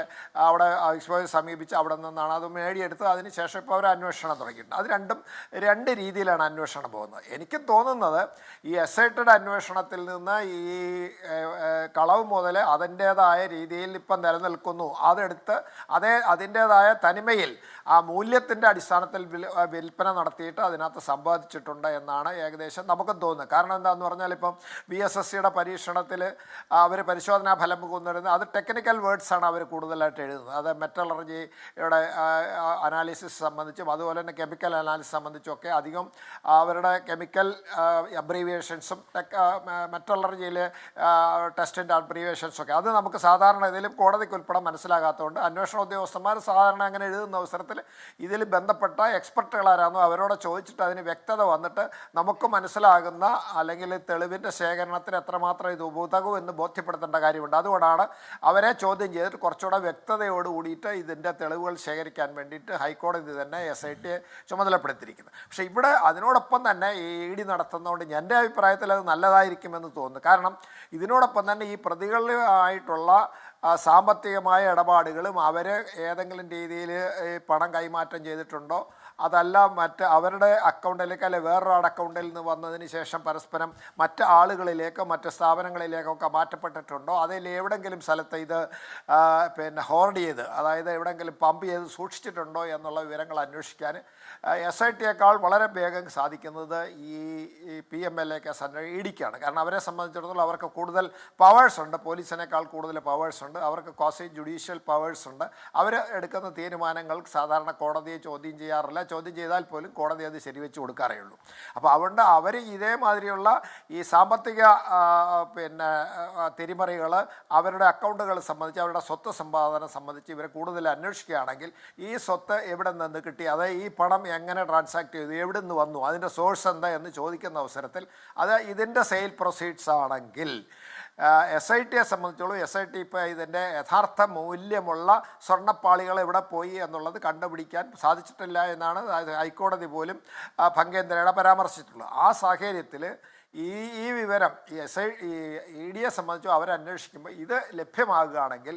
അവിടെ സമീപിച്ച് അവിടെ നിന്നാണ് അത് നേടിയെടുത്ത് അതിന് ശേഷം ഇപ്പോൾ അവർ അന്വേഷണം തുടങ്ങിയിട്ടുണ്ട്. രണ്ടും രണ്ട് രീതിയിലാണ് അന്വേഷണം പോകുന്നത്. എനിക്ക് തോന്നുന്നത് ഈ SITയുടെ അന്വേഷണത്തിൽ നിന്ന് ഈ കളവ് മുതൽ അതിൻ്റേതായ രീതിയിൽ ഇപ്പം നിലനിൽക്കുന്നു, അതെടുത്ത് അതിൻ്റേതായ തനിമയിൽ ആ മൂല്യത്തിൻ്റെ അടിസ്ഥാനത്തിൽ വിൽപ്പന നടത്തിയിട്ട് അതിനകത്ത് സമ്പാദിച്ചിട്ടുണ്ട് എന്നാണ് ഏകദേശം നമുക്ക് തോന്നുന്നത്. കാരണം എന്താണെന്ന് പറഞ്ഞാൽ ഇപ്പം VSSCയുടെ പരീക്ഷണത്തിൽ അവർ പരിശോധനാ ഫലം കൊണ്ടുവരുന്നത് അത് ടെക്നിക്കൽ വേർഡ്സാണ് അവർ കൂടുതലായിട്ട് എഴുതുന്നത്. അത് മെറ്റലർജിയുടെ അനാലിസിസ് സംബന്ധിച്ചും അതുപോലെ തന്നെ കെമിക്കൽ അനാലിസിസ് സംബന്ധിച്ചൊക്കെ അധികം അവരുടെ കെമിക്കൽ അബ്രീവിയേഷൻസും മെറ്റലർജിയിലെ ടെസ്റ്റിൻ്റെ അബ്രീവിയേഷൻസൊക്കെ അത് നമുക്ക് സാധാരണ ഇതിലും കോടതിക്ക് ഉൾപ്പെടെ മനസ്സിലാകാത്തതുകൊണ്ട് അന്വേഷണ ഉദ്യോഗസ്ഥന്മാർ സാധാരണ അങ്ങനെ എഴുതുന്ന അവസരത്തിൽ ഇതിൽ ബന്ധപ്പെട്ട എക്സ്പെർട്ടുകളാരാണോ അവരോട് ചോദിച്ചിട്ട് അതിന് വ്യക്തത വന്നിട്ട് നമുക്ക് മനസ്സിലാകുന്ന അല്ലെങ്കിൽ തെളിവിൻ്റെ ശേഖരണത്തിന് എത്രമാത്രം ഇത് ഉതകും എന്ന് ബോധ്യപ്പെടുത്തേണ്ട കാര്യമുണ്ട്. അതുകൊണ്ടാണ് അവരെ ചോദ്യം ചെയ്തിട്ട് കുറച്ചുകൂടെ വ്യക്തതയോട് കൂടിയിട്ട് ഇതിൻ്റെ തെളിവുകൾ ശേഖരിക്കാൻ വേണ്ടിയിട്ട് ഹൈക്കോടതി തന്നെ SITയെ ചുമതലപ്പെടുത്തിയിരിക്കുന്നത്. പക്ഷേ ഇവിടെ അതിനോടൊപ്പം തന്നെ ഈ ED നടത്തുന്നതുകൊണ്ട് എൻ്റെ അഭിപ്രായത്തിൽ അത് നല്ലതായിരിക്കുമെന്ന് തോന്നുന്നു. കാരണം ഇതിനോടൊപ്പം തന്നെ ഈ പ്രതികളുമായിട്ടുള്ള സാമ്പത്തികമായ ഇടപാടുകളും അവർ ഏതെങ്കിലും രീതിയിൽ പണം കൈമാറ്റം ചെയ്തിട്ടുണ്ടോ, അതല്ല മറ്റ് അവരുടെ അക്കൗണ്ടിലേക്ക് അല്ലെ വേറൊരാളുടെ അക്കൗണ്ടിൽ നിന്ന് വന്നതിന് ശേഷം പരസ്പരം മറ്റ് ആളുകളിലേക്കോ മറ്റ് സ്ഥാപനങ്ങളിലേക്കോ ഒക്കെ മാറ്റപ്പെട്ടിട്ടുണ്ടോ, അതിൽ എവിടെയെങ്കിലും സ്ഥലത്ത് ഇത് ഹോർഡ് ചെയ്ത് അതായത് എവിടെയെങ്കിലും പമ്പ് ചെയ്ത് സൂക്ഷിച്ചിട്ടുണ്ടോ എന്നുള്ള വിവരങ്ങൾ അന്വേഷിക്കാൻ SITയേക്കാൾ വളരെ വേഗം സാധിക്കുന്നത് ഈ PMLA കേസ് EDക്കാണ്. കാരണം അവരെ സംബന്ധിച്ചിടത്തോളം അവർക്ക് കൂടുതൽ പവേഴ്സ് ഉണ്ട്, പോലീസിനേക്കാൾ കൂടുതൽ പവേഴ്സ് ഉണ്ട്, അവർക്ക് ക്വാസി ജുഡീഷ്യൽ പവേഴ്സ് ഉണ്ട്. അവർ എടുക്കുന്ന തീരുമാനങ്ങൾ സാധാരണ കോടതിയെ ചോദ്യം ചെയ്യാറില്ല, ചോദ്യം ചെയ്താൽ പോലും കോടതി അത് ശരിവെച്ച് കൊടുക്കാറേ ഉള്ളൂ. അപ്പോൾ അതുകൊണ്ട് അവർ ഇതേമാതിരിയുള്ള ഈ സാമ്പത്തിക തിരിമറികൾ അവരുടെ അക്കൗണ്ടുകൾ സംബന്ധിച്ച് അവരുടെ സ്വത്ത് സമ്പാദനം സംബന്ധിച്ച് ഇവരെ കൂടുതൽ അന്വേഷിക്കുകയാണെങ്കിൽ ഈ സ്വത്ത് എവിടെ നിന്ന് കിട്ടി, അതായത് ഈ പണം എങ്ങനെ ട്രാൻസാക്ട് ചെയ്തു, എവിടെ നിന്ന് വന്നു, അതിൻ്റെ സോഴ്സ് എന്താ എന്ന് ചോദിക്കുന്ന അവസരത്തിൽ അത് ഇതിൻ്റെ സെയിൽ പ്രൊസീഡ്സ് ആണെങ്കിൽ SITയെ സംബന്ധിച്ചോളം SIT ഇപ്പോൾ ഇതിൻ്റെ യഥാർത്ഥ മൂല്യമുള്ള സ്വർണ്ണപ്പാളികൾ എവിടെ പോയി എന്നുള്ളത് കണ്ടുപിടിക്കാൻ സാധിച്ചിട്ടില്ല എന്നാണ് ഹൈക്കോടതി പോലും ഭംഗേന്ദ്രയുടെ പരാമർശിച്ചിട്ടുള്ളത്. ആ സാഹചര്യത്തിൽ ഈ വിവരം EDയെ സംബന്ധിച്ചോ അവരന്വേഷിക്കുമ്പോൾ ഇത് ലഭ്യമാകുകയാണെങ്കിൽ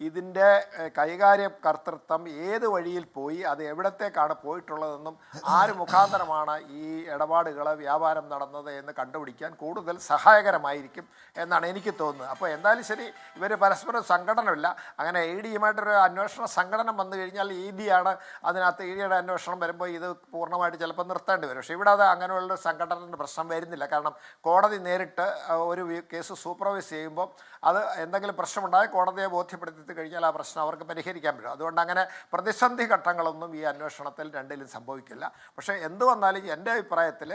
ഇതിൻ്റെ കൈകാര്യ കർത്തൃത്വം ഏത് വഴിയിൽ പോയി, അത് എവിടത്തേക്കാണ് പോയിട്ടുള്ളതെന്നും ആര് മുഖാന്തരമാണ് ഈ ഇടപാടുകൾ വ്യാപാരം നടന്നത് എന്ന് കണ്ടുപിടിക്കാൻ കൂടുതൽ സഹായകരമായിരിക്കും എന്നാണ് എനിക്ക് തോന്നുന്നത്. അപ്പോൾ എന്തായാലും ശരി, ഇവർ പരസ്പരം സംഘടനമില്ല. അങ്ങനെ EDയുമായിട്ടൊരു അന്വേഷണ സംഘടന വന്നു കഴിഞ്ഞാൽ EDയാണ് അതിനകത്ത് EDയുടെ അന്വേഷണം വരുമ്പോൾ ഇത് പൂർണ്ണമായിട്ട് ചിലപ്പോൾ നിർത്തേണ്ടി വരും. പക്ഷേ ഇവിടെ അത് അങ്ങനെയുള്ളൊരു സംഘടനയുടെ പ്രശ്നം വരുന്നില്ല. കാരണം കോടതി നേരിട്ട് ഒരു കേസ് സൂപ്പർവൈസ് ചെയ്യുമ്പോൾ അത് എന്തെങ്കിലും പ്രശ്നമുണ്ടായി കോടതിയെ ബോധ്യപ്പെടുത്തി കഴിഞ്ഞാൽ ആ പ്രശ്നം അവർക്ക് പരിഹരിക്കാൻ പറ്റും. അതുകൊണ്ട് അങ്ങനെ പ്രതിസന്ധി ഘട്ടങ്ങളൊന്നും ഈ അന്വേഷണത്തിൽ രണ്ടിലും സംഭവിക്കില്ല. പക്ഷേ എന്തു വന്നാലും എൻ്റെ അഭിപ്രായത്തിൽ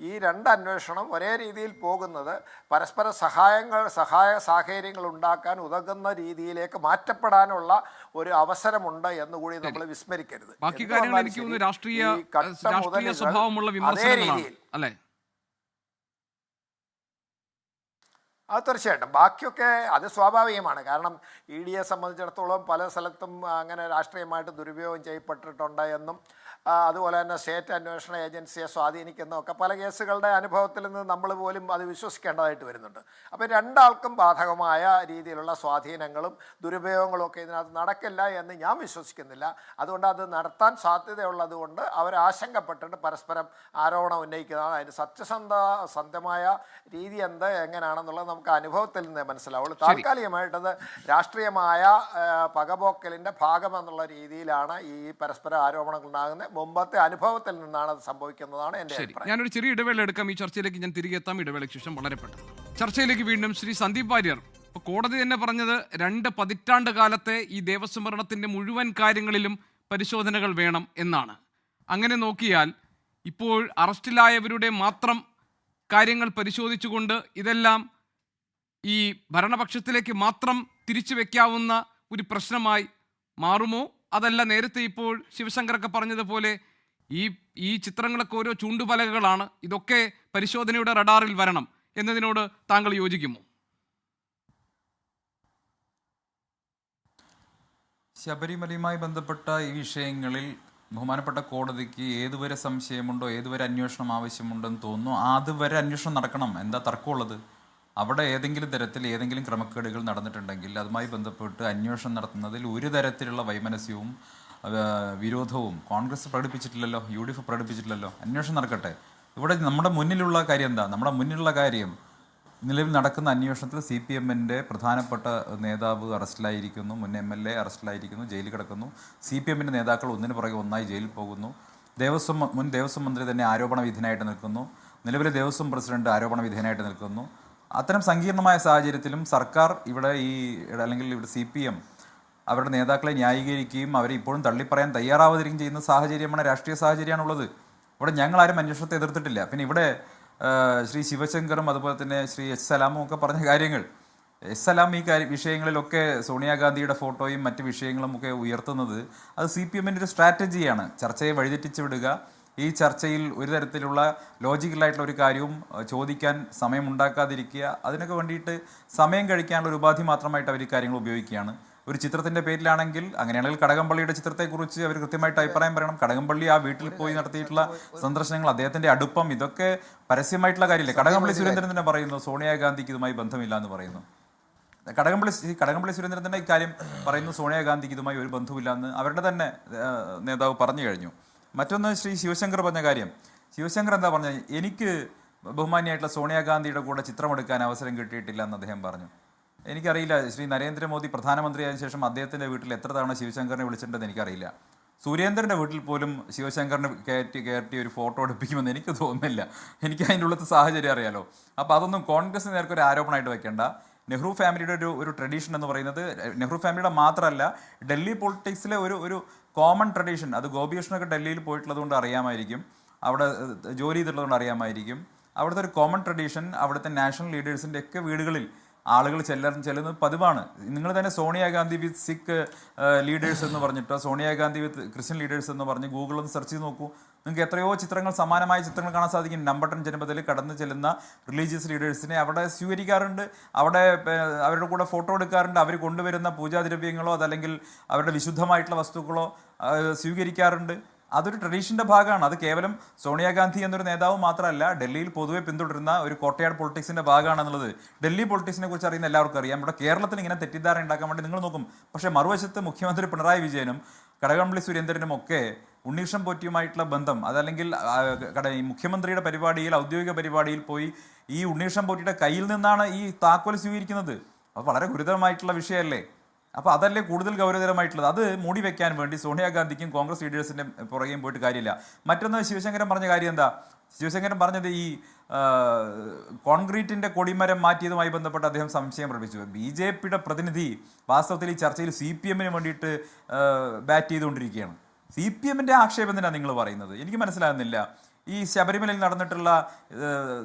ഈ രണ്ട് അന്വേഷണം ഒരേ രീതിയിൽ പോകുന്നത് പരസ്പര സഹായ സാഹചര്യങ്ങൾ ഉണ്ടാക്കാൻ ഉതകുന്ന രീതിയിലേക്ക് മാറ്റപ്പെടാനുള്ള ഒരു അവസരമുണ്ട് എന്നുകൂടി നമ്മൾ വിസ്മരിക്കരുത്. ബാക്കി കാര്യങ്ങൾ എനിക്ക് തോന്നുന്നു രാഷ്ട്രീയ സ്വഭാവമുള്ള വിമർശനങ്ങളാണ് അല്ലേ? അത് തീർച്ചയായിട്ടും ബാക്കിയൊക്കെ അത് സ്വാഭാവികമാണ്. കാരണം EDയെ സംബന്ധിച്ചിടത്തോളം പല സ്ഥലത്തും അങ്ങനെ രാഷ്ട്രീയമായിട്ട് ദുരുപയോഗം ചെയ്യപ്പെട്ടിട്ടുണ്ട് എന്നും അതുപോലെ തന്നെ സ്റ്റേറ്റ് അന്വേഷണ ഏജൻസിയെ സ്വാധീനിക്കുന്നതൊക്കെ പല കേസുകളുടെ അനുഭവത്തിൽ നിന്ന് നമ്മൾ പോലും അത് വിശ്വസിക്കേണ്ടതായിട്ട് വരുന്നുണ്ട്. അപ്പോൾ രണ്ടാൾക്കും ബാധകമായ രീതിയിലുള്ള സ്വാധീനങ്ങളും ദുരുപയോഗങ്ങളും ഒക്കെ ഇതിനകത്ത് നടക്കില്ല എന്ന് ഞാൻ വിശ്വസിക്കുന്നില്ല. അതുകൊണ്ട് അത് നടത്താൻ സാധ്യതയുള്ളത് കൊണ്ട് അവർ ആശങ്കപ്പെട്ടിട്ട് പരസ്പരം ആരോപണം ഉന്നയിക്കുന്നതാണ്. അതിന് സത്യസന്ധമായ രീതി എങ്ങനെയാണെന്നുള്ളത് നമുക്ക് അനുഭവത്തിൽ നിന്നേ മനസ്സിലാവുള്ളൂ. താൽക്കാലികമായിട്ടത് രാഷ്ട്രീയമായ പകപോക്കലിൻ്റെ ഭാഗമെന്നുള്ള രീതിയിലാണ് ഈ പരസ്പര ആരോപണങ്ങൾ ഉണ്ടാകുന്നത്. മുമ്പത്തെ അനുഭവത്തിൽ നിന്നാണ് അത് സംഭവിക്കുന്നതാണ് എൻ്റെ അഭിപ്രായം. ഞാനൊരു ചെറിയ ഇടവേള എടുക്കാം. ഈ ചർച്ചയിലേക്ക് ഞാൻ തിരികെ എത്താം. ഇടവേളയ്ക്ക് ശേഷം വളരെ പെട്ടെന്ന് ചർച്ചയിലേക്ക് വീണ്ടും ശ്രീ സന്ദീപ് വാര്യർ. ഇപ്പോൾ കോടതി തന്നെ പറഞ്ഞത് 2 പതിറ്റാണ്ട് കാലത്തെ ഈ ദേവസ്വം ഭരണത്തിൻ്റെ മുഴുവൻ കാര്യങ്ങളിലും പരിശോധനകൾ വേണം എന്നാണ്. അങ്ങനെ നോക്കിയാൽ ഇപ്പോൾ അറസ്റ്റിലായവരുടെ മാത്രം കാര്യങ്ങൾ പരിശോധിച്ചുകൊണ്ട് ഇതെല്ലാം ഈ ഭരണപക്ഷത്തിലേക്ക് മാത്രം തിരിച്ചു വെക്കാവുന്ന ഒരു പ്രശ്നമായി മാറുമോ? അതല്ല നേരത്തെ ഇപ്പോൾ ശിവശങ്കറൊക്കെ പറഞ്ഞതുപോലെ ഈ ചിത്രങ്ങളൊക്കെ ഓരോ ചൂണ്ടുപലകകളാണ്, ഇതൊക്കെ പരിശോധനയുടെ റഡാറിൽ വരണം എന്നതിനോട് താങ്കൾ യോജിക്കുമോ? ശബരിമലയുമായി ബന്ധപ്പെട്ട ഈ വിഷയങ്ങളിൽ ബഹുമാനപ്പെട്ട കോടതിക്ക് ഏതുവരെ സംശയമുണ്ടോ, ഏതുവരെ അന്വേഷണം ആവശ്യമുണ്ടെന്ന് തോന്നുന്നു അതുവരെ അന്വേഷണം നടക്കണം. എന്താ തർക്കമുള്ളത്? അവിടെ ഏതെങ്കിലും തരത്തിൽ ഏതെങ്കിലും ക്രമക്കേടുകൾ നടന്നിട്ടുണ്ടെങ്കിൽ അതുമായി ബന്ധപ്പെട്ട് അന്വേഷണം നടത്തുന്നതിൽ ഒരു തരത്തിലുള്ള വൈമനസ്യവും വിരോധവും കോൺഗ്രസ് പ്രകടിപ്പിച്ചിട്ടില്ലല്ലോ, UDF പ്രകടിപ്പിച്ചിട്ടില്ലല്ലോ. അന്വേഷണം നടക്കട്ടെ. ഇവിടെ നമ്മുടെ മുന്നിലുള്ള കാര്യം എന്താ? നമ്മുടെ മുന്നിലുള്ള കാര്യം നിലവിൽ നടക്കുന്ന അന്വേഷണത്തിൽ CPM-ൻ്റെ പ്രധാനപ്പെട്ട നേതാവ് അറസ്റ്റിലായിരിക്കുന്നു, മുൻ MLA അറസ്റ്റിലായിരിക്കുന്നു, ജയിലിൽ കിടക്കുന്നു. CPM-ൻ്റെ നേതാക്കൾ ഒന്നിനു പുറകെ ഒന്നായി ജയിലിൽ പോകുന്നു. മുൻ ദേവസ്വം മന്ത്രി തന്നെ ആരോപണ വിധേയനായിട്ട് നിൽക്കുന്നു. നിലവിലെ ദേവസ്വം പ്രസിഡന്റ് ആരോപണ വിധേയനായിട്ട് നിൽക്കുന്നു. അത്തരം സങ്കീർണമായ സാഹചര്യത്തിലും സർക്കാർ ഇവിടെ അല്ലെങ്കിൽ ഇവിടെ CPM അവരുടെ നേതാക്കളെ ന്യായീകരിക്കുകയും അവരെ ഇപ്പോഴും തള്ളിപ്പറയാൻ തയ്യാറാവാതിരിക്കുകയും ചെയ്യുന്ന സാഹചര്യമാണ്, രാഷ്ട്രീയ സാഹചര്യമാണുള്ളത്. ഇവിടെ ഞങ്ങളാരും അന്വേഷണത്തെ എതിർത്തിട്ടില്ല. പിന്നെ ഇവിടെ ശ്രീ ശിവശങ്കറും അതുപോലെ തന്നെ ശ്രീ S. സലാമും ഒക്കെ പറഞ്ഞ കാര്യങ്ങൾ, S. സലാം ഈ വിഷയങ്ങളിലൊക്കെ സോണിയാഗാന്ധിയുടെ ഫോട്ടോയും മറ്റ് വിഷയങ്ങളും ഒക്കെ ഉയർത്തുന്നത് അത് CPM-ൻ്റെ ഒരു സ്ട്രാറ്റജിയാണ്. ചർച്ചയെ വഴിതെറ്റിച്ച് വിടുക, ഈ ചർച്ചയിൽ ഒരു തരത്തിലുള്ള ലോജിക്കലായിട്ടുള്ള ഒരു കാര്യവും ചോദിക്കാൻ സമയമുണ്ടാക്കാതിരിക്കുക, അതിനൊക്കെ വേണ്ടിയിട്ട് സമയം കഴിക്കാനുള്ള ഒരു ഉപാധി മാത്രമായിട്ട് അവർ കാര്യങ്ങൾ ഉപയോഗിക്കുകയാണ്. ഒരു ചിത്രത്തിൻ്റെ പേരിലാണെങ്കിൽ, അങ്ങനെയാണെങ്കിൽ കടകംപള്ളിയുടെ ചിത്രത്തെക്കുറിച്ച് അവർ കൃത്യമായിട്ട് അഭിപ്രായം പറയണം. കടകംപള്ളി ആ വീട്ടിൽ പോയി നടത്തിയിട്ടുള്ള സന്ദർശനങ്ങൾ, അദ്ദേഹത്തിൻ്റെ അടുപ്പം, ഇതൊക്കെ പരസ്യമായിട്ടുള്ള കാര്യമില്ലേ? കടകംപള്ളി സുരേന്ദ്രൻ തന്നെ പറയുന്നു സോണിയാഗാന്ധിക്ക് ഇതുമായി ബന്ധമില്ല എന്ന് പറയുന്നു. കടകംപള്ളി സുരേന്ദ്രൻ തന്നെ ഇക്കാര്യം പറയുന്നു, സോണിയാഗാന്ധിക്ക് ഇതുമായി ഒരു ബന്ധമില്ല എന്ന് അവരുടെ തന്നെ നേതാവ് പറഞ്ഞു കഴിഞ്ഞു. മറ്റൊന്ന് ശ്രീ ശിവശങ്കർ പറഞ്ഞ കാര്യം. ശിവശങ്കർ എന്താ പറഞ്ഞത്? എനിക്ക് ബഹുമാനിയായിട്ടുള്ള സോണിയാഗാന്ധിയുടെ കൂടെ ചിത്രമെടുക്കാൻ അവസരം കിട്ടിയിട്ടില്ല എന്ന് അദ്ദേഹം പറഞ്ഞു. എനിക്കറിയില്ല, ശ്രീ നരേന്ദ്രമോദി പ്രധാനമന്ത്രിയായതിനു ശേഷം അദ്ദേഹത്തിൻ്റെ വീട്ടിൽ എത്ര തവണ ശിവശങ്കറിനെ വിളിച്ചിട്ടുണ്ടെന്ന് എനിക്കറിയില്ല. സുരേന്ദ്രൻ്റെ വീട്ടിൽ പോലും ശിവശങ്കറിനെ കയറ്റി ഒരു ഫോട്ടോ എടുപ്പിക്കുമെന്ന് എനിക്ക് തോന്നുന്നില്ല. എനിക്ക് അതിൻ്റെ ഉള്ളത്തെ സാഹചര്യം അറിയാലോ. അപ്പോൾ അതൊന്നും കോൺഗ്രസ് നേർക്കൊരു ആരോപണമായിട്ട് വെക്കേണ്ട. നെഹ്റു ഫാമിലിയുടെ ഒരു ട്രഡീഷൻ എന്ന് പറയുന്നത്, നെഹ്റു ഫാമിലിയുടെ മാത്രമല്ല, ഡൽഹി പൊളിറ്റിക്സിലെ ഒരു കോമൺ ട്രഡീഷൻ, അത് ഗോപികൃഷ്ണനൊക്കെ ഡൽഹിയിൽ പോയിട്ടുള്ളത് കൊണ്ട് അറിയാമായിരിക്കും, അവിടെ ജോലി ചെയ്തിട്ടുള്ളത് കൊണ്ട് അറിയാമായിരിക്കും. അവിടുത്തെ ഒരു കോമൺ ട്രഡീഷൻ, അവിടുത്തെ നാഷണൽ ലീഡേഴ്സിൻ്റെ ഒക്കെ വീടുകളിൽ ആളുകൾ ചെല്ലുന്നത് പതിവാണ്. നിങ്ങൾ തന്നെ സോണിയാഗാന്ധി വിത്ത് സിഖ് ലീഡേഴ്സ് എന്ന് പറഞ്ഞിട്ടോ സോണിയാഗാന്ധി വിത്ത് ക്രിസ്ത്യൻ ലീഡേഴ്സ് എന്ന് പറഞ്ഞ് ഗൂഗിളൊന്ന് സെർച്ച് ചെയ്ത് നോക്കൂ. നിങ്ങൾക്ക് എത്രയോ ചിത്രങ്ങൾ, സമാനമായ ചിത്രങ്ങൾ കാണാൻ സാധിക്കും. നമ്പട്ടൺ ജനപഥത്തിൽ കടന്നു ചെല്ലുന്ന റിലീജിയസ് ലീഡേഴ്സിനെ അവിടെ സ്വീകരിക്കാറുണ്ട്, അവിടെ അവരുടെ കൂടെ ഫോട്ടോ എടുക്കാറുണ്ട്, അവർ കൊണ്ടുവരുന്ന പൂജാദ്രവ്യങ്ങളോ അതല്ലെങ്കിൽ അവരുടെ വിശുദ്ധമായിട്ടുള്ള വസ്തുക്കളോ സ്വീകരിക്കാറുണ്ട്. അതൊരു ട്രഡീഷൻ്റെ ഭാഗമാണ്. അത് കേവലം സോണിയാഗാന്ധി എന്നൊരു നേതാവ് മാത്രമല്ല, ഡൽഹിയിൽ പൊതുവെ പിന്തുടരുന്ന ഒരു കോട്ടയാട് പൊളിറ്റിക്സിൻ്റെ ഭാഗമാണെന്നുള്ളത് ഡൽഹി പൊളിറ്റിക്സിനെ കുറിച്ച് അറിയുന്ന എല്ലാവർക്കും അറിയാം. ഇവിടെ കേരളത്തിൽ ഇങ്ങനെ തെറ്റിദ്ധാരണ ഉണ്ടാക്കാൻ വേണ്ടി നിങ്ങൾ നോക്കും. പക്ഷേ മറുവശത്ത് മുഖ്യമന്ത്രി പിണറായി വിജയനും കടകംപള്ളി സുരേന്ദ്രനും ഒക്കെ ഉണ്ണീഷം പോറ്റിയുമായിട്ടുള്ള ബന്ധം, അതല്ലെങ്കിൽ മുഖ്യമന്ത്രിയുടെ പരിപാടിയിൽ, ഔദ്യോഗിക പരിപാടിയിൽ പോയി ഈ ഉണ്ണീഷം പോറ്റിയുടെ കയ്യിൽ നിന്നാണ് ഈ താക്കോൽ സ്വീകരിക്കുന്നത്. അത് വളരെ ഗുരുതരമായിട്ടുള്ള വിഷയമല്ലേ? അപ്പോൾ അതല്ലേ കൂടുതൽ ഗൗരവതരമായിട്ടുള്ളത്. അത് മൂടി വെക്കാൻ വേണ്ടി സോണിയാഗാന്ധിക്കും കോൺഗ്രസ് ലീഡേഴ്സിൻ്റെ പുറകെയും പോയിട്ട് കാര്യമില്ല. മറ്റൊന്ന് ശിവശങ്കരൻ പറഞ്ഞ കാര്യം എന്താ? ശിവശങ്കരൻ പറഞ്ഞത് ഈ കോൺക്രീറ്റിൻ്റെ കൊടിമരം മാറ്റിയതുമായി ബന്ധപ്പെട്ട് അദ്ദേഹം സംശയം പ്രകടിപ്പിച്ചു. BJPയുടെ പ്രതിനിധി വാസ്തവത്തിൽ ഈ ചർച്ചയിൽ CPM-ന് വേണ്ടിയിട്ട് ബാറ്റ് ചെയ്തുകൊണ്ടിരിക്കുകയാണ്. CPM-ൻ്റെ ആക്ഷേപം എന്തിനാണ് നിങ്ങൾ പറയുന്നത്? എനിക്ക് മനസ്സിലാകുന്നില്ല. ഈ ശബരിമലയിൽ നടന്നിട്ടുള്ള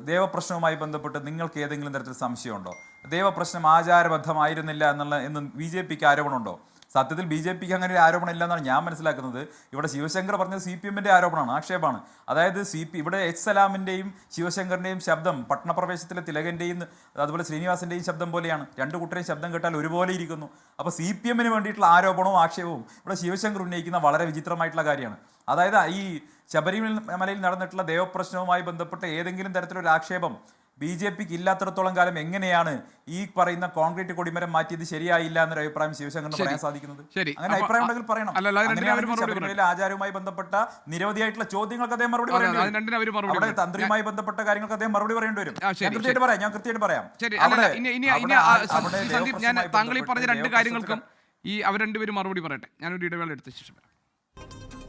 ദേവപ്രശ്നവുമായി ബന്ധപ്പെട്ട് നിങ്ങൾക്ക് ഏതെങ്കിലും തരത്തിൽ സംശയമുണ്ടോ? ദേവപ്രശ്നം ആചാരബദ്ധമായിരുന്നില്ല എന്ന് BJPക്ക് ആരോപണമുണ്ടോ? സത്യത്തിൽ BJPക്ക് അങ്ങനെ ഒരു ആരോപണം ഇല്ല എന്നാണ് ഞാൻ മനസ്സിലാക്കുന്നത്. ഇവിടെ ശിവശങ്കർ പറഞ്ഞത് CPM-ൻ്റെ ആരോപണമാണ്, ആക്ഷേപമാണ്. അതായത് ഇവിടെ S. സലാമിൻ്റെയും ശിവശങ്കറിൻ്റെയും ശബ്ദം പട്ടണപ്രവേശത്തിലെ തിലകൻ്റെയും അതുപോലെ ശ്രീനിവാസിൻ്റെയും ശബ്ദം പോലെയാണ്. രണ്ടു കൂട്ടരെയും ശബ്ദം കേട്ടാൽ ഒരുപോലെ ഇരിക്കുന്നു. അപ്പോൾ CPM-ന് വേണ്ടിയിട്ടുള്ള ആരോപണവും ആക്ഷേപവും ഇവിടെ ശിവശങ്കർ ഉന്നയിക്കുന്ന വളരെ വിചിത്രമായിട്ടുള്ള കാര്യമാണ്. അതായത് ഈ ശബരിമലയിൽ നടന്നിട്ടുള്ള ദേവപ്രശ്നവുമായി ബന്ധപ്പെട്ട് ഏതെങ്കിലും തരത്തിലൊരു ആക്ഷേപം BJPക്ക് ഇല്ലാത്തിടത്തോളം കാലം എങ്ങനെയാണ് ഈ പറയുന്ന കോൺക്രീറ്റ് കൊടിമരം മാറ്റിയത് ശരിയായില്ല എന്നൊരു അഭിപ്രായം ശിവശങ്കറിന് പറയാൻ സാധിക്കുന്നത്? അങ്ങനെ അഭിപ്രായം ഉണ്ടെങ്കിൽ പറയണം. ശബരിമലയിലെ ആചാരവുമായി ബന്ധപ്പെട്ട നിരവധിയായിട്ടുള്ള ചോദ്യങ്ങൾക്ക് അദ്ദേഹം മറുപടി പറയേണ്ടി വരും. അവിടെ തന്ത്രിയുമായി ബന്ധപ്പെട്ട കാര്യങ്ങൾക്ക് അദ്ദേഹം മറുപടി പറയേണ്ടി വരും. ഞാൻ കൃത്യമായിട്ട് പറയാം. ഞാൻ താങ്കൾ ഈ പറഞ്ഞ രണ്ട് കാര്യങ്ങൾക്കും അവർ രണ്ടുപേരും മറുപടി പറയട്ടെ. ഞാനൊരു ഇടവേള എടുത്ത ശേഷം വരാം.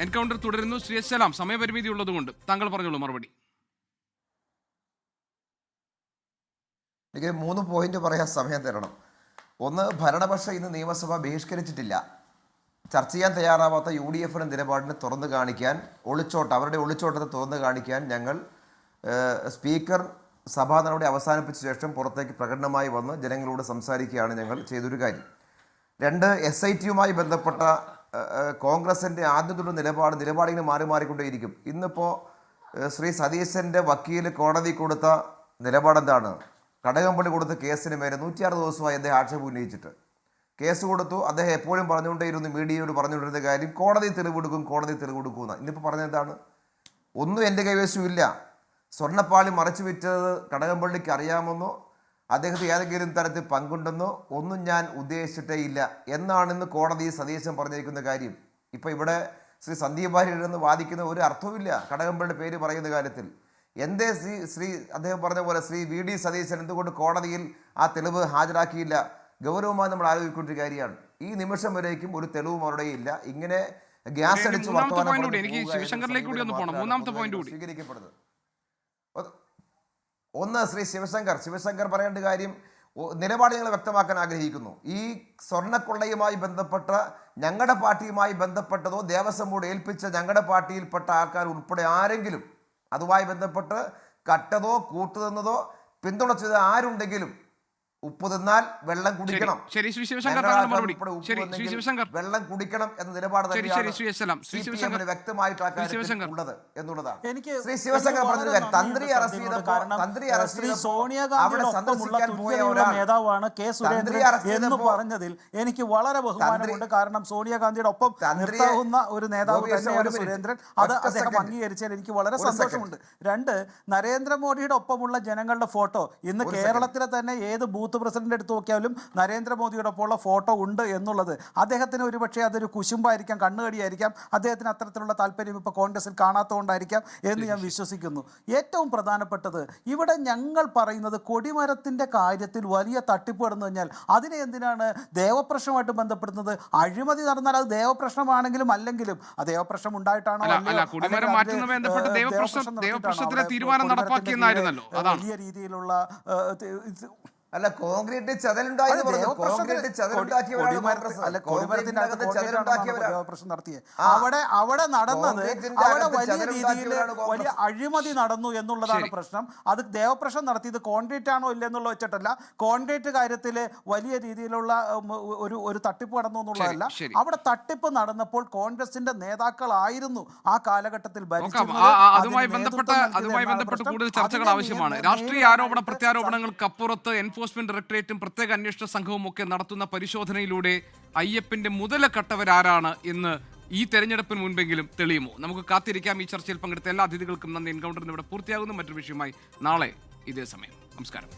എൻകൗണ്ടർ തുടരുന്നു. ശ്രീ S. സലാം, സമയപരിമിതി ഉള്ളതുകൊണ്ട് താങ്കൾ പറഞ്ഞോളൂ മറുപടി. എനിക്ക് 3 പോയിന്റ് പറയാൻ സമയം തരണം. ഒന്ന്, ഭരണപക്ഷം ഇന്ന് നിയമസഭ ബഹിഷ്കരിച്ചിട്ടില്ല. ചർച്ച ചെയ്യാൻ തയ്യാറാവാത്ത UDF-ന്റെ നിലപാടിനെ തുറന്നു കാണിക്കാൻ, അവരുടെ ഒളിച്ചോട്ടത്തെ തുറന്നു കാണിക്കാൻ ഞങ്ങൾ സ്പീക്കർ സഭാ നടപടി അവസാനിപ്പിച്ച ശേഷം പുറത്തേക്ക് പ്രകടനമായി വന്ന് ജനങ്ങളോട് സംസാരിക്കുകയാണ് ഞങ്ങൾ ചെയ്തൊരു കാര്യം. 2, SIT-യുമായി ബന്ധപ്പെട്ട കോൺഗ്രസിൻ്റെ ആദ്യം തൊട്ട് നിലപാടിങ്ങനെ മാറിക്കൊണ്ടേയിരിക്കും. ഇന്നിപ്പോൾ ശ്രീ സതീശൻ്റെ വക്കീൽ കോടതി കൊടുത്ത നിലപാടെന്താണ്? കടകംപള്ളി കൊടുത്ത കേസിന് മേലെ 106 ദിവസമായി അദ്ദേഹം ആക്ഷേപം ഉന്നയിച്ചിട്ട് കേസ് കൊടുത്തു. അദ്ദേഹം എപ്പോഴും പറഞ്ഞുകൊണ്ടേയിരുന്നു, മീഡിയയോട് പറഞ്ഞുകൊണ്ടിരുന്ന കാര്യം കോടതി തെളിവെടുക്കും. ഇന്നിപ്പോൾ പറഞ്ഞെന്താണ്? ഒന്നും എൻ്റെ കൈവശമില്ല. സ്വർണ്ണപ്പാളി മറച്ചു വിറ്റത് കടകംപള്ളിക്ക് അറിയാമെന്നോ അദ്ദേഹത്തെ ഏതെങ്കിലും തരത്തിൽ പങ്കുണ്ടെന്നോ ഒന്നും ഞാൻ ഉദ്ദേശിച്ചിട്ടേ ഇല്ല എന്നാണ് ഇന്ന് കോടതി സതീശൻ പറഞ്ഞിരിക്കുന്ന കാര്യം. ഇപ്പോൾ ഇവിടെ ശ്രീ സന്ദീപ് വാര്യരെന്ന് വാദിക്കുന്ന ഒരു അർത്ഥവുമില്ല കടകംപള്ളിയുടെ പേര് പറയുന്ന കാര്യത്തിൽ. എന്തേ അദ്ദേഹം പറഞ്ഞ പോലെ ശ്രീ വി ഡി സതീശൻ എന്തുകൊണ്ട് കോടതിയിൽ ആ തെളിവ് ഹാജരാക്കിയില്ല? ഗൗരവമായി നമ്മൾ ആലോചിക്കൊണ്ടൊരു കാര്യമാണ്. ഈ നിമിഷം വരേക്കും ഒരു തെളിവും അവിടെ ഇല്ല. ഇങ്ങനെ ഗ്യാസ് അടിച്ച് സ്വീകരിക്കപ്പെടുന്നത്. ഒന്ന് ശ്രീ ശിവശങ്കർ പറയേണ്ട കാര്യം നിലപാട് ഞങ്ങൾ വ്യക്തമാക്കാൻ ആഗ്രഹിക്കുന്നു. ഈ സ്വർണ്ണക്കൊള്ളയുമായി ബന്ധപ്പെട്ട ഞങ്ങളുടെ പാർട്ടിയുമായി ബന്ധപ്പെട്ടതോ ദേവസ്വം ബോർഡ് ഏൽപ്പിച്ച ഞങ്ങളുടെ പാർട്ടിയിൽപ്പെട്ട ആൾക്കാർ ഉൾപ്പെടെ ആരെങ്കിലും അതുമായി ബന്ധപ്പെട്ട് കട്ടതോ കൂട്ടുതന്നതോ പിന്തുണച്ചത് ആരുണ്ടെങ്കിലും ഉപ്പ് തിന്നാൽ വെള്ളം കുടിക്കണം, വെള്ളം കുടിക്കണം എന്ന നിലപാട് തന്നെയാണ് വ്യക്തമായിട്ട് ഉള്ളത് എന്നുള്ളതാണ്. ശ്രീ ശിവശങ്കർ പറഞ്ഞ തന്ത്രി അറസ്റ്റ് നേതാവാണ് കെ സുരേന്ദ്രൻ എന്ന് പറഞ്ഞതിൽ എനിക്ക് വളരെ ബഹുമാനമുണ്ട്. കാരണം സോണിയാഗാന്ധിയുടെ ഒപ്പം നിർത്താവുന്ന ഒരു നേതാവ് തന്നെയാണ് സുരേന്ദ്രൻ. അത് അദ്ദേഹം അംഗീകരിച്ചാൽ എനിക്ക് വളരെ സന്തോഷമുണ്ട്. രണ്ട്, നരേന്ദ്രമോദിയുടെ ഒപ്പമുള്ള ജനങ്ങളുടെ ഫോട്ടോ ഇന്ന് കേരളത്തിലെ തന്നെ ഏത് ബൂത്ത് പ്രസിഡന്റ് എടുത്തു നോക്കിയാലും നരേന്ദ്രമോദിയുടെ ഒപ്പമുള്ള ഫോട്ടോ ഉണ്ട് എന്നുള്ളത് അദ്ദേഹത്തിന് ഒരുപക്ഷെ അതൊരു കുശുമ്പായിരിക്കാം, കണ്ണുകടിയായിരിക്കാം, അദ്ദേഹത്തിന് അത്തരത്തിലുള്ള താല്പര്യം ഇപ്പോൾ കോൺഗ്രസിൽ കാണാത്തതുകൊണ്ടായിരിക്കാം എന്ന് ഞാൻ വിശ്വസിക്കുന്നു. ഏറ്റവും പ്രധാനപ്പെട്ടത് ഇവിടെ ഞങ്ങൾ പറയുന്നത് കൊടിമരത്തിൻ്റെ കാര്യത്തിൽ വലിയ തട്ടിപ്പ് നടന്നു കഴിഞ്ഞാൽ അതിനെ എന്തിനാണ് ദേവപ്രശ്നമായിട്ട് ബന്ധപ്പെടുന്നത്? അഴിമതി നടന്നാൽ അത് ദേവപ്രശ്നമാണെങ്കിലും അല്ലെങ്കിലും ആ ദേവപ്രശ്നം ഉണ്ടായിട്ടാണോ വലിയ രീതിയിലുള്ള അല്ല കോൺക്രീറ്റ് ചതലുണ്ടായി പ്രശ്നം നടത്തിയ അവിടെ നടന്നത് അവിടെ വലിയ രീതിയിൽ വലിയ അഴിമതി നടന്നു എന്നുള്ളതാണ് പ്രശ്നം. അത് ദേവപ്രശ്നം നടത്തിയത് കോൺക്രീറ്റ് ആണോ ഇല്ലെന്നുള്ള വെച്ചിട്ടല്ല, കോൺക്രീറ്റ് കാര്യത്തിൽ വലിയ രീതിയിലുള്ള ഒരു തട്ടിപ്പ് നടന്നു എന്നുള്ളതല്ല. അവിടെ തട്ടിപ്പ് നടന്നപ്പോൾ കോൺഗ്രസിന്റെ നേതാക്കളായിരുന്നു ആ കാലഘട്ടത്തിൽ അതുമായി ബന്ധപ്പെട്ട് കൂടുതൽ ചർച്ചകൾ ആവശ്യമാണ്. രാഷ്ട്രീയ ആരോപണ പ്രത്യാരോപണങ്ങൾക്കപ്പുറത്ത് എൻഫോഴ്സ്മെന്റ് ഡയറക്ടറേറ്റും പ്രത്യേക അന്വേഷണ സംഘവും ഒക്കെ നടത്തുന്ന പരിശോധനയിലൂടെ അയ്യപ്പന്റെ മുതലക്കട്ടവരാരാണ് എന്ന് ഈ തെരഞ്ഞെടുപ്പിന് മുൻപെങ്കിലും തെളിയുമോ? നമുക്ക് കാത്തിരിക്കാം. ഈ ചർച്ചയിൽ പങ്കെടുത്ത എല്ലാ അതിഥികൾക്കും നന്ദി. എൻകൗണ്ടറിന് ഇവിടെ പൂർത്തിയാകുന്നു. മറ്റൊരു വിഷയമായി നാളെ ഇതേ സമയം. നമസ്കാരം.